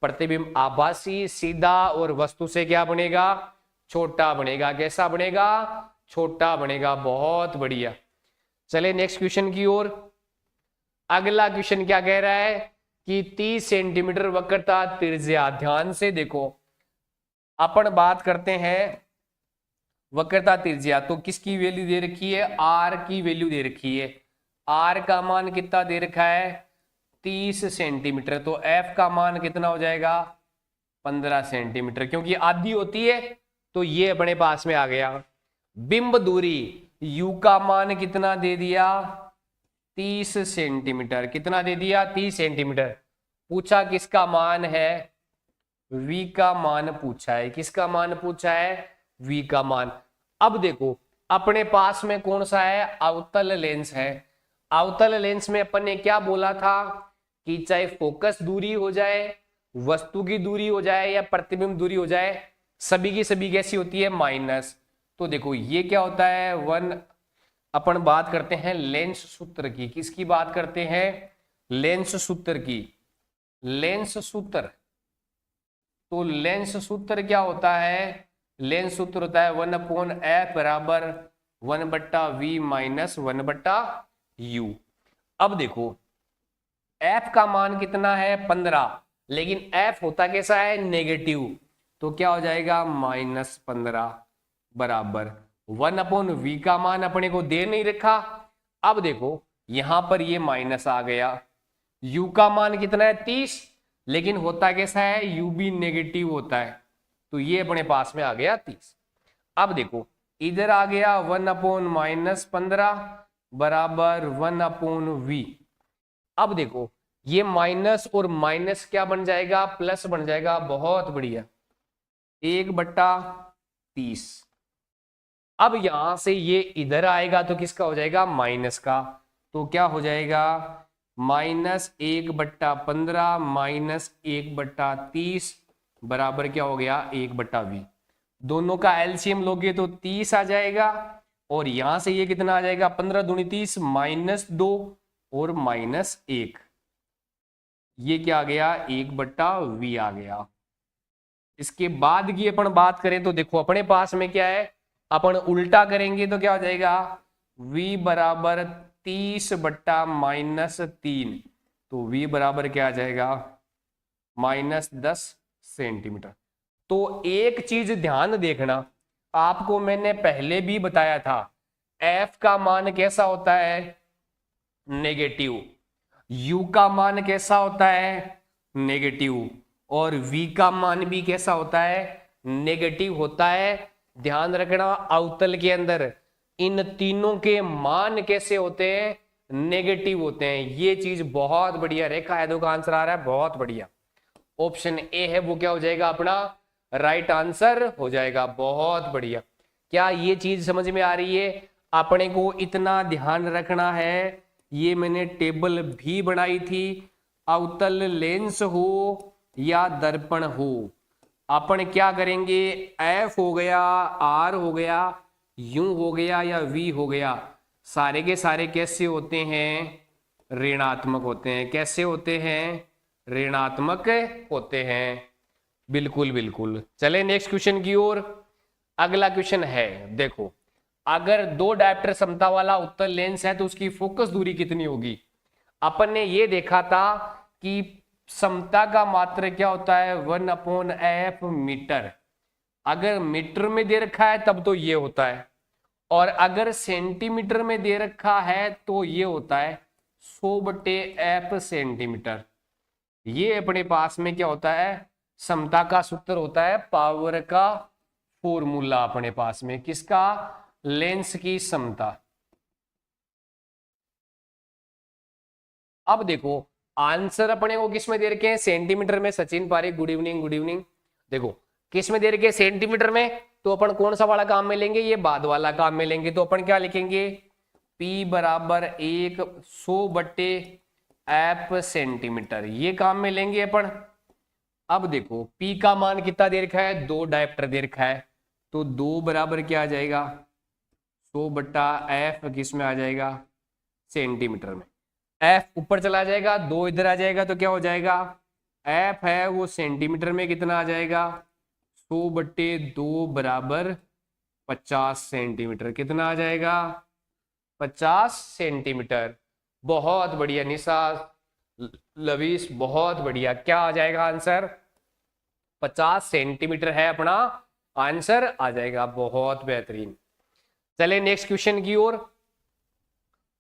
प्रतिबिंब आभासी, सीधा और वस्तु से क्या बनेगा? छोटा बनेगा। कैसा बनेगा? छोटा बनेगा। बहुत बढ़िया। चले नेक्स्ट क्वेश्चन की ओर। अगला क्वेश्चन क्या कह रहा है कि 30 सेंटीमीटर वक्रता त्रिज्या। ध्यान से देखो, अपन बात करते हैं वक्रता त्रिज्या, तो किसकी वैल्यू दे रखी है? आर की वैल्यू दे रखी है। आर का मान कितना दे रखा है? 30 सेंटीमीटर। तो एफ का मान कितना हो जाएगा? 15 सेंटीमीटर, क्योंकि आधी होती है तो ये अपने पास में आ गया। बिंब दूरी यू का मान कितना दे दिया? 30 सेंटीमीटर। कितना दे दिया? 30 सेंटीमीटर। पूछा किसका मान है? v का मान पूछा है। किसका मान पूछा है? v का मान। अब देखो, अपने पास में कौन सा है? अवतल लेंस है। अवतल लेंस में अपन ने क्या बोला था कि चाहे फोकस दूरी हो जाए, वस्तु की दूरी हो जाए या प्रतिबिंब दूरी हो जाए, सभी की सभी कैसी होती है? माइनस। तो देखो, ये क्या होता है? 1। अपन बात करते हैं लेंस सूत्र की। किसकी बात करते हैं? लेंस सूत्र की। लेंस सूत्र, तो लेंस सूत्र क्या होता है? लेंस सूत्र होता है 1/f बराबर 1/v माइनस 1/u। अब देखो, f का मान कितना है? 15, लेकिन f होता कैसा है? नेगेटिव। तो क्या हो जाएगा? -15 बराबर 1/v का मान अपने को दे नहीं रखा। अब देखो, यहां पर ये माइनस आ गया। u का मान कितना है? 30, लेकिन होता कैसा है? u भी नेगेटिव होता है, तो ये अपने पास में आ गया 30। अब देखो, इधर आ गया 1/-15 बराबर 1/v। अब देखो, ये माइनस और माइनस क्या बन जाएगा? प्लस बन जाएगा। बहुत बढ़िया, 1/30। अब यहां से ये इधर आएगा तो किसका हो जाएगा? माइनस का। तो क्या हो जाएगा? -1/15 माइनस 1/30 बराबर क्या हो गया? 1/v। दोनों का एलसीएम लोगे तो 30 आ जाएगा, और यहां से ये कितना आ जाएगा? 15 दूनी 30, -2 और -1। ये क्या आ गया? 1/v आ गया। इसके बाद की अपन बात करें तो देखो, अपने पास में क्या है? अपन उल्टा करेंगे तो क्या हो जाएगा? v बराबर 30/-3। तो v बराबर क्या आ जाएगा? -10 सेंटीमीटर। तो एक चीज ध्यान देखना, आपको मैंने पहले भी बताया था, f का मान कैसा होता है? नेगेटिव। u का मान कैसा होता है? नेगेटिव। और v का मान भी कैसा होता है? नेगेटिव होता है। ध्यान रखना, अवतल के अंदर इन तीनों के मान कैसे होते हैं? नेगेटिव होते हैं। ये चीज बहुत बढ़िया। रेखा यादव का आंसर आ रहा है, बहुत बढ़िया। ऑप्शन ए है वो क्या हो जाएगा? अपना राइट आंसर हो जाएगा। बहुत बढ़िया। क्या ये चीज समझ में आ रही है? अपने को इतना ध्यान रखना है, ये मैंने टेबल भी बनाई थी। अवतल लेंस हो या दर्पण हो, अपन क्या करेंगे? एफ हो गया, आर हो गया, यू हो गया या वी हो गया, सारे के सारे कैसे होते हैं? ऋणात्मक होते हैं। कैसे होते हैं? ऋणात्मक होते हैं। बिल्कुल बिल्कुल। चले नेक्स्ट क्वेश्चन की ओर। अगला क्वेश्चन है, देखो, अगर 2 डायप्टर समता वाला उत्तल लेंस है तो उसकी फोकस दूरी कितनी होगी? अपन ने ये देखा था कि समता का मात्रक क्या होता है 1/f मीटर। अगर मीटर में दे रखा है तब तो ये होता है, और अगर सेंटीमीटर में दे रखा है तो ये होता है 100/f सेंटीमीटर। ये अपने पास में क्या होता है, समता का सूत्र होता है, पावर का फॉर्मूला अपने पास में किसका, लेंस की समता। अब देखो आंसर अपने को किस में दे रखे हैं, सेंटीमीटर में। Sachin Pareek good evening, good evening. देखो किस में दे रखे हैं, सेंटीमीटर में, तो अपन कौन सा वाला काम में लेंगे, ये बाद वाला काम में लेंगे। तो अपन क्या लिखेंगे, P बराबर 100/f सेंटीमीटर, ये काम में लेंगे अपन। अब देखो P का मान कितना दे रखा है, 2 डायप्टर दे रखा है, तो 2 बराबर क्या आ जाएगा 100/f किस में आ जाएगा, सेंटीमीटर में। F ऊपर चला जाएगा, 2 इधर आ जाएगा, तो क्या हो जाएगा, F है वो सेंटीमीटर में कितना आ जाएगा 100/2 बराबर 50 सेंटीमीटर। कितना आ जाएगा 50 सेंटीमीटर। बहुत बढ़िया निशा, लवीश, बहुत बढ़िया। क्या आ जाएगा आंसर, 50 सेंटीमीटर है अपना आंसर आ जाएगा। बहुत बेहतरीन। चले नेक्स्ट क्वेश्चन की ओर।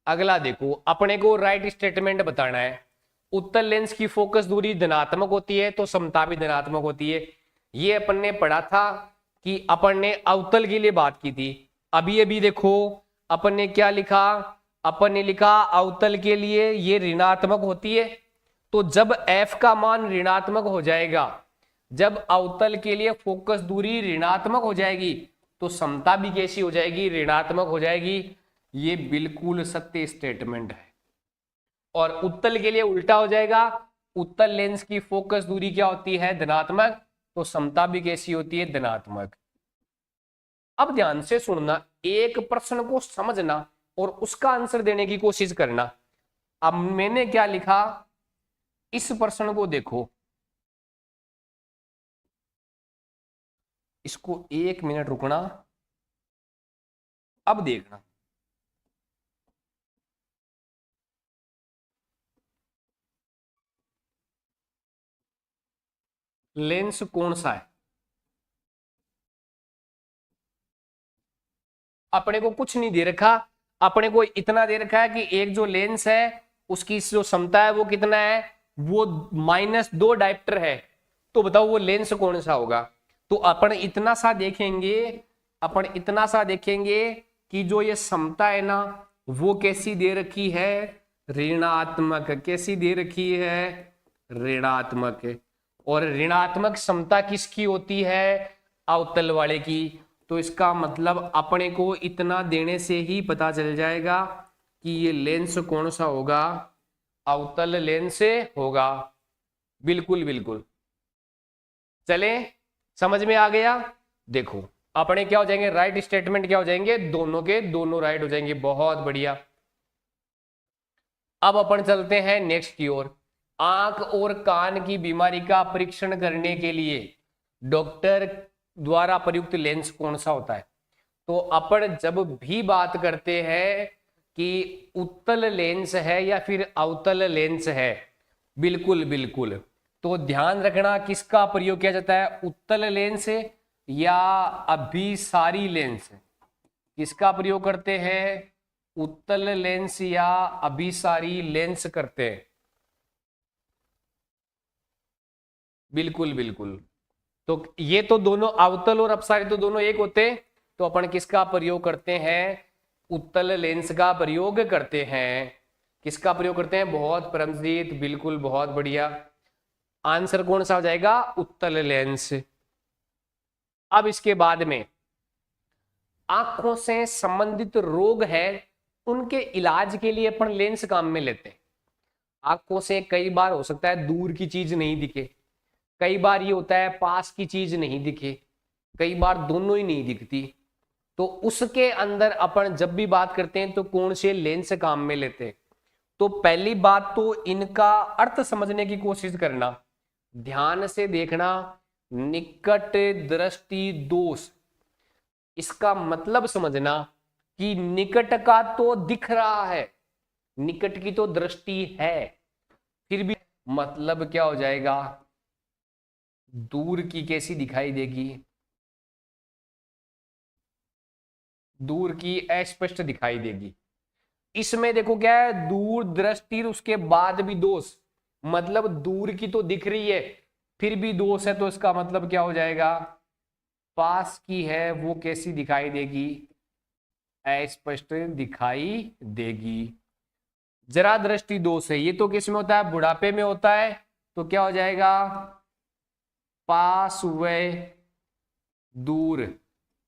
अगला देखो, अपने को राइट स्टेटमेंट बताना है। उत्तल लेंस की फोकस दूरी धनात्मक होती है तो समता भी धनात्मक होती है। ये अपन ने पढ़ा था कि अपन ने अवतल के लिए बात की थी। अभी अभी देखो अपन ने क्या लिखा, अपन ने लिखा अवतल के लिए ये ऋणात्मक होती है। तो जब f का मान ऋणात्मक हो जाएगा, जब अवतल के लिए फोकस दूरी ऋणात्मक हो जाएगी, तो समता भी कैसी हो जाएगी, ऋणात्मक हो जाएगी। ये बिल्कुल सत्य स्टेटमेंट है। और उत्तल के लिए उल्टा हो जाएगा, उत्तल लेंस की फोकस दूरी क्या होती है, धनात्मक, तो समता भी कैसी होती है, धनात्मक। अब ध्यान से सुनना, एक प्रश्न को समझना और उसका आंसर देने की कोशिश करना। अब मैंने क्या लिखा, इस प्रश्न को देखो, इसको 1 मिनट रुकना, अब देखना। लेंस कौन सा है, अपने को कुछ नहीं दे रखा, अपने को इतना दे रखा है कि एक जो लेंस है उसकी जो क्षमता है वो कितना है, वो -2 डायप्टर है। तो बताओ वो लेंस कौन सा होगा। तो अपन इतना सा देखेंगे, अपन इतना सा देखेंगे कि जो ये क्षमता है ना वो कैसी दे रखी है, ऋणात्मक। कैसी दे रखी है, ऋणात्मक। और ऋणात्मक क्षमता किसकी होती है, अवतल वाले की। तो इसका मतलब अपने को इतना देने से ही पता चल जाएगा कि ये लेंस कौन सा होगा, अवतल लेंस होगा। बिल्कुल बिल्कुल, चले समझ में आ गया। देखो अपने क्या हो जाएंगे, राइट स्टेटमेंट क्या हो जाएंगे, दोनों के दोनों राइट हो जाएंगे। बहुत बढ़िया। अब अपन चलते हैं नेक्स्ट की ओर। आंख और कान की बीमारी का परीक्षण करने के लिए डॉक्टर द्वारा प्रयुक्त लेंस कौन सा होता है। तो अपन जब भी बात करते हैं कि उत्तल लेंस है या फिर अवतल लेंस है, बिल्कुल बिल्कुल, तो ध्यान रखना किसका प्रयोग किया जाता है, उत्तल लेंस या अभिसारी लेंस। किसका प्रयोग करते हैं, उत्तल लेंस या अभिसारी लेंस करते हैं। बिल्कुल बिल्कुल, तो ये तो दोनों अवतल और अपसारी तो दोनों एक होते हैं। तो अपन किसका प्रयोग करते हैं, उत्तल लेंस का प्रयोग करते हैं। किसका प्रयोग करते हैं, बहुत परमजीत, बिल्कुल बहुत बढ़िया। आंसर कौन सा हो जाएगा, उत्तल लेंस। अब इसके बाद में आंखों से संबंधित रोग है, उनके इलाज के लिए अपन लेंस काम में लेते हैं। आंखों से कई बार हो सकता है दूर की चीज नहीं दिखे, कई बार ये होता है पास की चीज नहीं दिखे, कई बार दोनों ही नहीं दिखती। तो उसके अंदर अपन जब भी बात करते हैं तो कौन से लेंस काम में लेते हैं। तो पहली बात तो इनका अर्थ समझने की कोशिश करना, ध्यान से देखना। निकट दृष्टि दोष, इसका मतलब समझना कि निकट का तो दिख रहा है, निकट की तो दृष्टि है, फिर भी मतलब क्या हो जाएगा, दूर की कैसी दिखाई देगी, दूर की अस्पष्ट दिखाई देगी। इसमें देखो क्या है, दूर दृष्टि उसके बाद भी दोष, मतलब दूर की तो दिख रही है फिर भी दोष है, तो इसका मतलब क्या हो जाएगा, पास की है वो कैसी दिखाई देगी, अस्पष्ट दिखाई देगी। जरा दृष्टि दोष है, ये तो किस में होता है, बुढ़ापे में होता है, तो क्या हो जाएगा, पास व दूर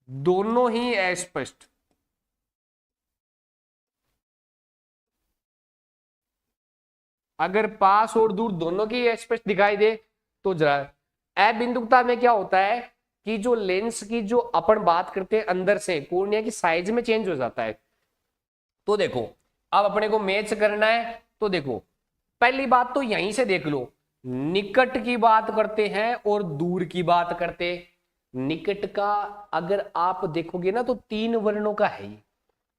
दोनों ही अस्पष्ट। अगर पास और दूर दोनों की स्पष्ट दिखाई दे तो जरा। अबिंदुकता में क्या होता है कि जो लेंस की जो अपन बात करते हैं अंदर से कोर्निया की साइज में चेंज हो जाता है। तो देखो अब अपने को मैच करना है, तो देखो पहली बात तो यहीं से देख लो, निकट की बात करते हैं और दूर की बात करते। निकट का अगर आप देखोगे ना तो 3 वर्णों का है,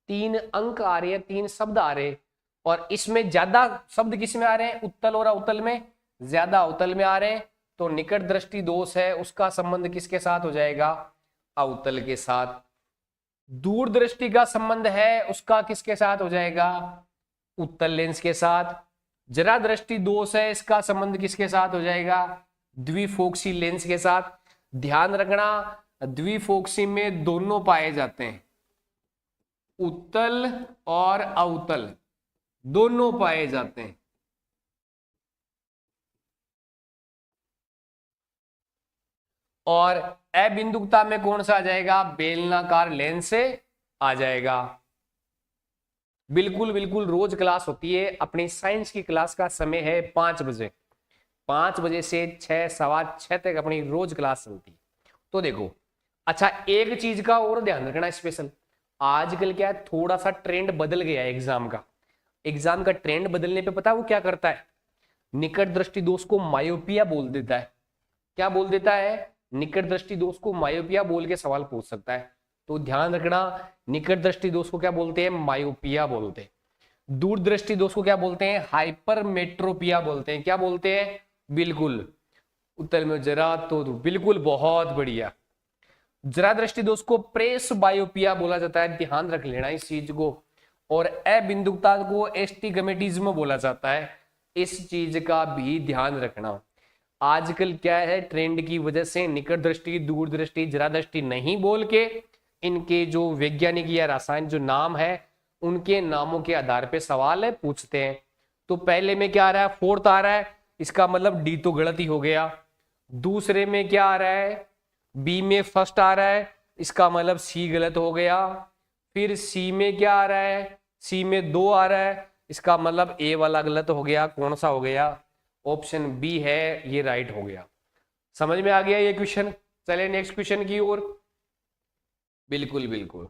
3 अंक आ रहे हैं, 3 शब्द आ रहे हैं, और इसमें ज्यादा शब्द किस में आ रहे हैं, उत्तल और अवतल में, ज्यादा अवतल में आ रहे हैं। तो निकट दृष्टि दोष है, उसका संबंध किसके साथ हो जाएगा, अवतल के साथ। दूर दृष्टि का संबंध है उसका किसके साथ हो जाएगा, उत्तल लेंस के साथ। जरा दृष्टि दोष है, इसका संबंध किसके साथ हो जाएगा, द्विफोक्सी लेंस के साथ। ध्यान रखना द्विफोक्सी में दोनों पाए जाते हैं, उत्तल और अवतल दोनों पाए जाते हैं। और अबिंदुकता में कौन सा आ जाएगा, बेलनाकार लेंस से आ जाएगा। बिल्कुल बिल्कुल रोज क्लास होती है, अपनी साइंस की क्लास का समय है 5 बजे, 5 बजे से 6 सवा 6 तक अपनी रोज क्लास चलती है। तो देखो अच्छा एक चीज का और ध्यान रखना स्पेशल, आजकल क्या है थोड़ा सा ट्रेंड बदल गया है एग्जाम का। एग्जाम का ट्रेंड बदलने पे पता है वो क्या करता है, निकट दृष्टि दोष को मायोपिया बोल देता है। क्या बोल देता है, निकट दृष्टि दोष को मायोपिया बोल के सवाल पूछ सकता है। तो ध्यान रखना निकट दृष्टि दोष को क्या बोलते हैं, मायोपिया बोलते हैं। दूर दृष्टि दोष को क्या बोलते हैं, हाइपरमेट्रोपिया बोलते हैं। क्या बोलते हैं, बिल्कुल उत्तर में जरा तो बिल्कुल बहुत बढ़िया। जरा दृष्टि दोष को प्रेस बायोपिया बोला जाता है, ध्यान रख लेना इस चीज को। और अबिंदुकता को एस्टिगमेटिज्म बोला जाता है, इस चीज का भी ध्यान रखना। आजकल क्या है ट्रेंड की वजह से निकट दृष्टि दूर दृष्टि जरा दृष्टि नहीं बोल के इनके जो वैज्ञानिक या रासायनिक जो नाम है उनके नामों के आधार पे सवाल है पूछते हैं। तो पहले में क्या आ रहा है, फोर्थ आ रहा है, इसका मतलब डी तो गलत ही हो गया। दूसरे में क्या आ रहा है, बी में फर्स्ट आ रहा है, इसका मतलब सी गलत हो गया। फिर सी में क्या आ रहा है, सी में 2 आ रहा है, इसका मतलब ए वाला गलत हो गया। कौन सा हो गया, ऑप्शन बी है, ये राइट हो गया। समझ में आ गया ये क्वेश्चन। चले नेक्स्ट क्वेश्चन की ओर। बिल्कुल बिल्कुल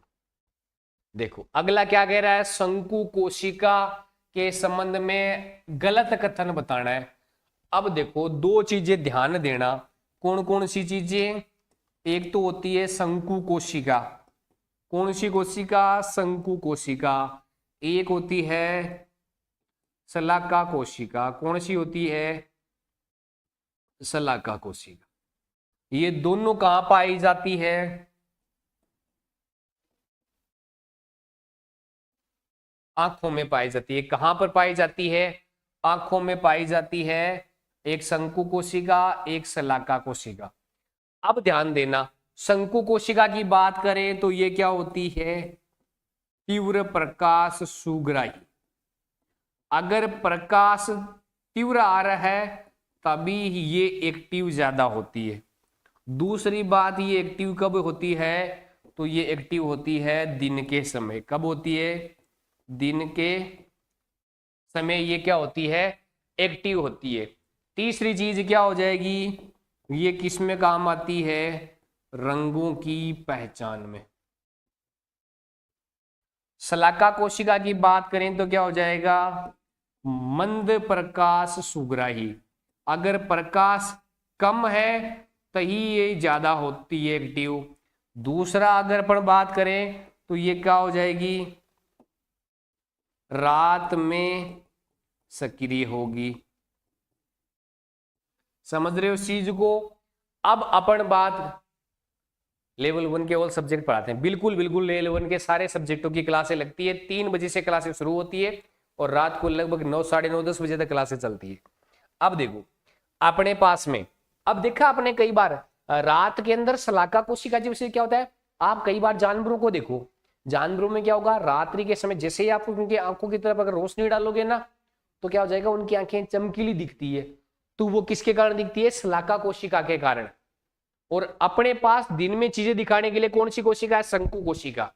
देखो अगला क्या कह रहा है, शंकु कोशिका के संबंध में गलत कथन बताना है। अब देखो 2 चीजें ध्यान देना, कौन कौन सी चीजें, एक तो होती है शंकु कोशिका, कौन सी कोशिका, शंकु कोशिका। एक होती है शलाका कोशिका, कौन सी होती है, शलाका कोशिका। ये दोनों कहां पाई जाती है, आंखों में पाई जाती है। कहां पर पाई जाती है, आंखों में पाई जाती है। एक शंकु कोशिका, एक शलाका कोशिका। अब ध्यान देना शंकु कोशिका की बात करें तो ये क्या होती है, तीव्र प्रकाश सुग्राही। अगर प्रकाश तीव्र आ रहा है तभी ये एक्टिव ज्यादा होती है। दूसरी बात ये एक्टिव कब होती है, तो ये एक्टिव होती है दिन के समय। कब होती है, दिन के समय ये क्या होती है, एक्टिव होती है। तीसरी चीज क्या हो जाएगी, ये किस में काम आती है, रंगों की पहचान में। शलाका कोशिका की बात करें तो क्या हो जाएगा, मंद प्रकाश सुग्राही। अगर प्रकाश कम है तो ही ये ज्यादा होती है एक्टिव। दूसरा अगर अपन बात करें तो ये क्या हो जाएगी, रात में सक्रिय होगी। समझ रहे हो इस चीज को। अब अपन बात लेवल 1 के ऑल सब्जेक्ट पढ़ाते हैं। बिल्कुल बिल्कुल लेवल 1 के सारे सब्जेक्टों की क्लासें लगती है, 3 बजे से क्लासें शुरू होती है और रात को लगभग 9, साढ़े 9, 10 बजे तक क्लासें चलती है। अब देखो अपने पास में, अब देखा आपने कई बार रात के अंदर शलाका कोशिका जैसे क्या होता है, आप कई बार जानवरों को देखो, जानवरों में क्या होगा, रात्रि के समय जैसे ही आप उनकी आंखों की तरफ अगर रोशनी डालोगे ना, तो क्या हो जाएगा, उनकी आंखें चमकीली दिखती है। तो वो किसके कारण दिखती है, शलाका कोशिका के कारण। और अपने पास दिन में चीजें दिखाने के लिए कौन सी कोशिका है, शंकु कोशिका,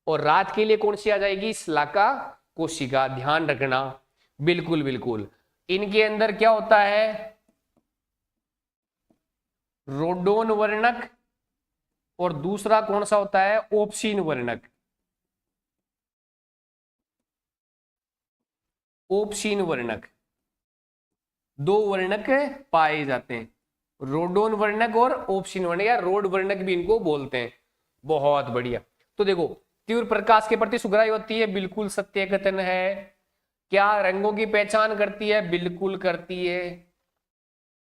और रात के लिए कौन सी आ जाएगी, शलाका कोशिका। ध्यान रखना, बिल्कुल बिल्कुल। इनके अंदर क्या होता है, रोडोन वर्णक, और दूसरा कौन सा होता है, ओप्सिन वर्णक। ओप्सिन वर्णक, दो वर्णक पाए जाते हैं, रोडोन वर्णक और ओप्सिन वर्णक, या रोड वर्णक भी इनको बोलते हैं। बहुत बढ़िया। तो देखो तीव्र प्रकाश के प्रति सुगराई होती है, बिल्कुल सत्य कथन है। क्या रंगों की पहचान करती है, बिल्कुल करती है।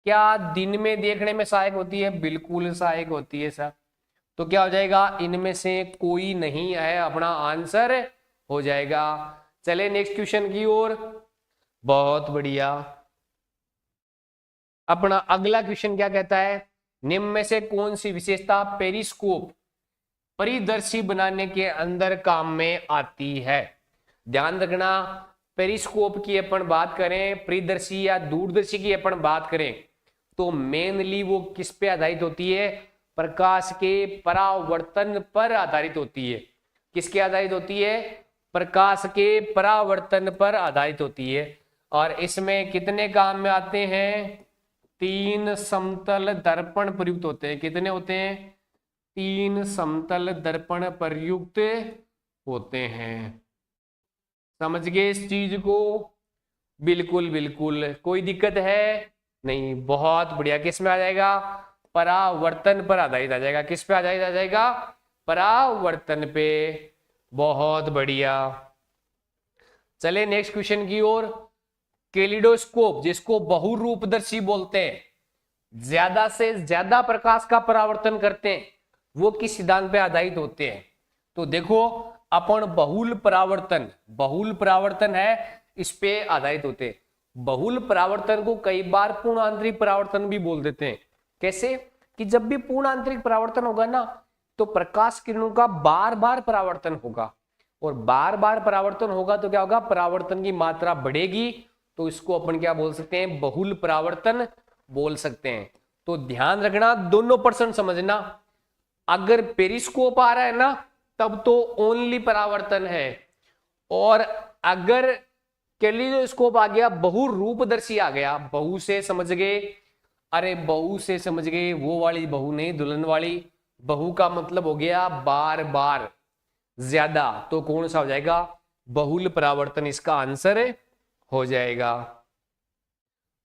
क्या दिन में देखने में सहायक होती है, बिल्कुल सहायक होती है सर। तो क्या हो जाएगा, इनमें से कोई नहीं है, अपना आंसर हो जाएगा। चले नेक्स्ट क्वेश्चन की ओर। बहुत बढ़िया। अपना अगला क्वेश्चन क्या कहता है, निम्न में से कौन सी विशेषता पेरिस्कोप परिदर्शी बनाने के अंदर काम में आती है। ध्यान रखना, पेरिस्कोप की अपन बात करें, परिदर्शी या दूरदर्शी की अपन बात करें, तो मेनली वो किस पे आधारित होती है, प्रकाश के परावर्तन पर आधारित होती है। किसके आधारित होती है, प्रकाश के परावर्तन पर आधारित होती है। और इसमें कितने काम में आते हैं, 3 समतल दर्पण प्रयुक्त होते हैं। कितने होते हैं, 3 समतल दर्पण प्रयुक्त होते हैं। समझ गए इस चीज को, बिल्कुल बिल्कुल, कोई दिक्कत है नहीं। बहुत बढ़िया। किस में आ जाएगा, परावर्तन पर आधारित आ जाएगा। किस पे आधारित आ जाएगा, परावर्तन पे। बहुत बढ़िया। चले नेक्स्ट क्वेश्चन की ओर। कैलिडोस्कोप, जिसको बहुरूपदर्शी बोलते हैं, ज्यादा से ज्यादा प्रकाश का परावर्तन करते हैं, वो किस सिद्धांत पे आधारित होते हैं। तो देखो अपन बहुल परावर्तन है, इस पे आधारित होते हैं। बहुल परावर्तन को कई बार पूर्ण आंतरिक परावर्तन भी बोल देते हैं। कैसे, कि जब भी पूर्ण आंतरिक परावर्तन होगा ना, तो प्रकाश किरणों का बार बार परावर्तन होगा, और बार बार परावर्तन होगा तो क्या होगा, परावर्तन की मात्रा बढ़ेगी। तो इसको अपन क्या बोल सकते हैं, बहुल परावर्तन बोल सकते हैं। तो ध्यान रखना, दोनों परसेंट समझना। अगर पेरिस्कोप आ रहा है ना, तब तो ओनली परावर्तन है, और अगर कैलिडोस्कोप आ गया, बहुरूपदर्शी आ गया, बहु से समझ गए, अरे बहु से समझ गए, वो वाली बहु नहीं, दुल्हन वाली बहु का मतलब हो गया बार बार ज्यादा। तो कौन सा हो जाएगा, बहुल परावर्तन इसका आंसर हो जाएगा।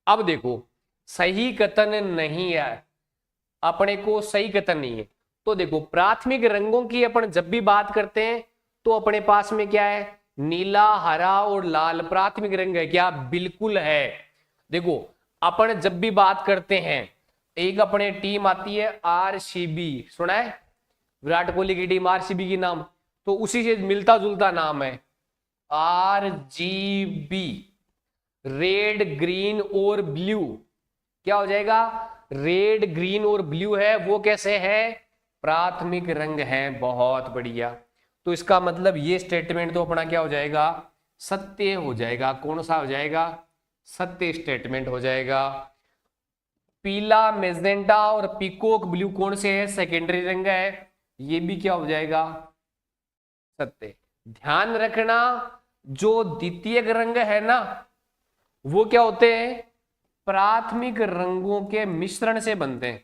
अब देखो सही कथन नहीं है, अपने को सही कथन नहीं है। तो देखो प्राथमिक रंगों की अपन जब भी बात करते हैं, तो अपने पास में क्या है, नीला, हरा और लाल प्राथमिक रंग है क्या, बिल्कुल है। देखो अपन जब भी बात करते हैं, एक अपने टीम आती है आरसीबी, सुना है, विराट कोहली की टीम आरसीबी की नाम, तो उसी से मिलता जुलता नाम है आरजीबी, रेड ग्रीन और ब्लू। क्या हो जाएगा, रेड ग्रीन और ब्लू है, वो कैसे है, प्राथमिक रंग है। बहुत बढ़िया। तो इसका मतलब ये स्टेटमेंट तो अपना क्या हो जाएगा, सत्य हो जाएगा। कौन सा हो जाएगा, सत्य स्टेटमेंट हो जाएगा। पीला, मेजेंटा और पीकॉक ब्लू कौन से है, सेकेंडरी रंग है, ये भी क्या हो जाएगा, सत्य। ध्यान रखना, जो द्वितीयक रंग है ना, वो क्या होते हैं, प्राथमिक रंगों के मिश्रण से बनते हैं।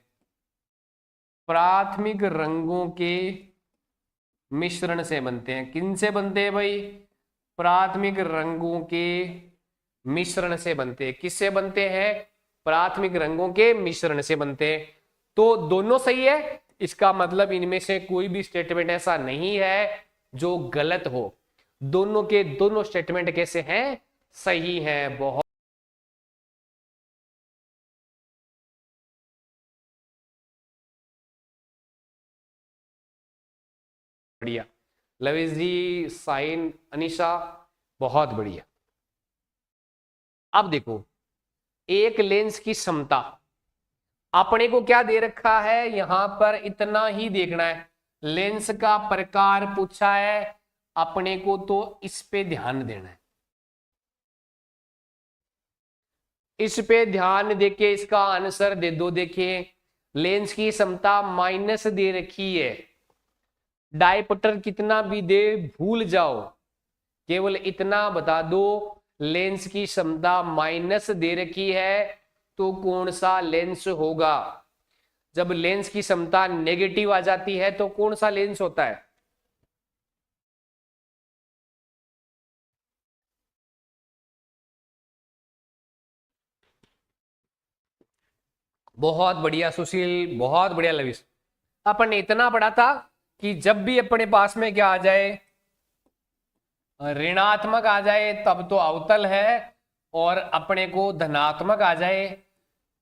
प्राथमिक रंगों के मिश्रण से बनते हैं। किन से बनते हैं भाई, प्राथमिक रंगों के मिश्रण से बनते हैं। किससे बनते हैं, प्राथमिक रंगों के मिश्रण से बनते हैं। तो दोनों सही है, इसका मतलब इनमें से कोई भी स्टेटमेंट ऐसा नहीं है जो गलत हो। दोनों के दोनों स्टेटमेंट कैसे हैं, सही है। बहुत बढ़िया लविश जी, साइन, अनिशा, बहुत बढ़िया। अब देखो एक लेंस की क्षमता, अपने को क्या दे रखा है यहां पर, इतना ही देखना है। लेंस का प्रकार पूछा है अपने को, तो इस पे ध्यान देना है, इस पे ध्यान देके इसका आंसर दे दो। देखिए लेंस की क्षमता माइनस दे रखी है, डायपटर कितना भी दे भूल जाओ, केवल इतना बता दो लेंस की क्षमता माइनस दे रखी है तो कौन सा लेंस होगा। जब लेंस की क्षमता नेगेटिव आ जाती है तो कौन सा लेंस होता है? बहुत बढ़िया सुशील, बहुत बढ़िया लविश। अपन ने इतना पढ़ा था कि जब भी अपने पास में क्या आ जाए, ऋणात्मक आ जाए तब तो अवतल है, और अपने को धनात्मक आ जाए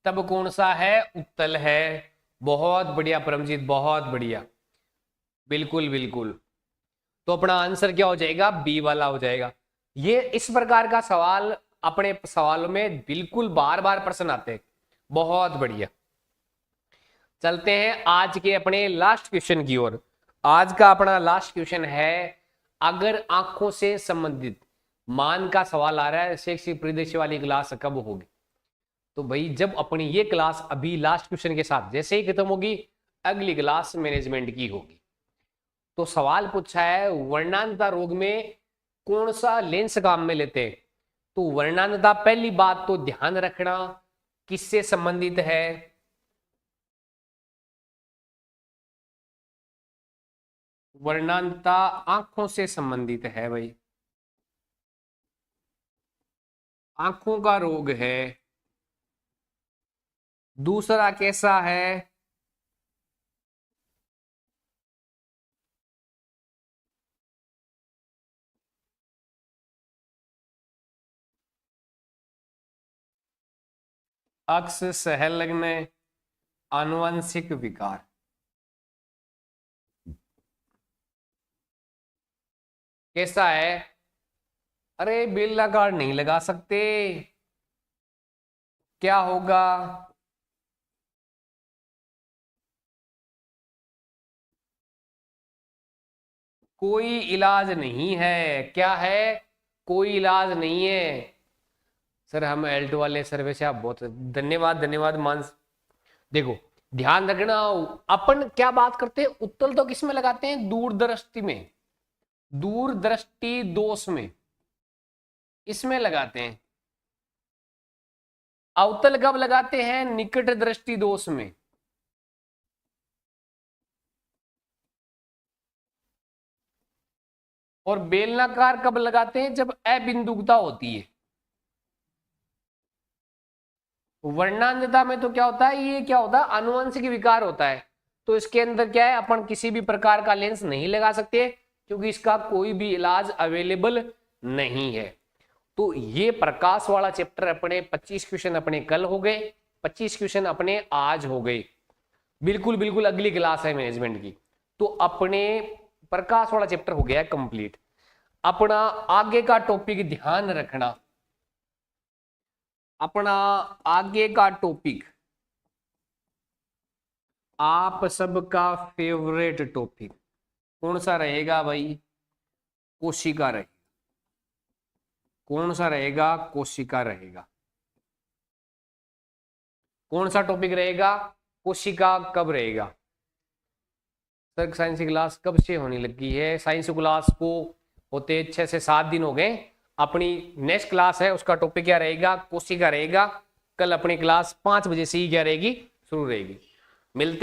तब कौन सा है? उत्तल है। बहुत बढ़िया परमजीत, बहुत बढ़िया, बिल्कुल बिल्कुल। तो अपना आंसर क्या हो जाएगा? बी वाला हो जाएगा। ये इस प्रकार का सवाल अपने सवालों में बिल्कुल बार बार प्रश्न आते हैं। बहुत बढ़िया। चलते हैं आज के अपने लास्ट क्वेश्चन की ओर। आज का अपना लास्ट क्वेश्चन है, अगर आंखों से संबंधित मान का सवाल आ रहा है, शैक्षिक परिदृश्य वाली क्लास कब होगी? तो भाई जब अपनी ये क्लास अभी लास्ट क्वेश्चन के साथ जैसे ही खत्म होगी, अगली क्लास मैनेजमेंट की होगी। तो सवाल पूछा है वर्णांतता रोग में कौन सा लेंस काम में लेते हैं। तो वर्णांतता, पहली बात तो ध्यान रखना किससे संबंधित है? वर्णांतता आंखों से संबंधित है भाई, आंखों का रोग है। दूसरा कैसा है? अक्ष सहलग्न आनुवंशिक विकार। कैसा है? अरे बेलनाकार नहीं लगा सकते, क्या होगा? कोई इलाज नहीं है। क्या है? कोई इलाज नहीं है। सर हम एल्टो वाले सर्वे से, आप बहुत धन्यवाद, धन्यवाद मानस। देखो ध्यान रखना, अपन क्या बात करते हैं, उत्तल तो किस में लगाते हैं? दूरदृष्टि में, दूरदृष्टि दोष में, इसमें लगाते हैं। अवतल कब लगाते हैं? निकट दृष्टि दोष में। और बेलनाकार कब लगाते हैं? जब अबिंदुकता होती है। वर्णांधता में तो क्या होता है, ये क्या होता है? आनुवंशिक विकार होता है। तो इसके अंदर क्या है, अपन किसी भी प्रकार का लेंस नहीं लगा सकते क्योंकि इसका कोई भी इलाज अवेलेबल नहीं है। तो ये प्रकाश वाला चैप्टर अपने 25 क्वेश्चन अपने कल हो गए, 25 क्वेश्चन अपने आज हो गए। बिल्कुल बिल्कुल अगली क्लास है मैनेजमेंट की, तो अपने प्रकाश वाला चैप्टर हो गया कंप्लीट। अपना आगे का टॉपिक ध्यान रखना, अपना आगे का टॉपिक आप सबका फेवरेट टॉपिक कौन सा रहेगा भाई? कोशिका रहेगा। कौन सा रहेगा? कोशिका रहेगा। कौन सा टॉपिक रहेगा? कोशिका। कब रहेगा सर? साइंस की क्लास कब से होने लगी है? साइंस क्लास को होते 6 से 7 दिन हो गए। अपनी नेक्स्ट क्लास है उसका टॉपिक क्या रहेगा? कोशिका रहेगा। कल अपनी क्लास 5 बजे से ही क्या रहेगी? शुरू रहेगी। मिलते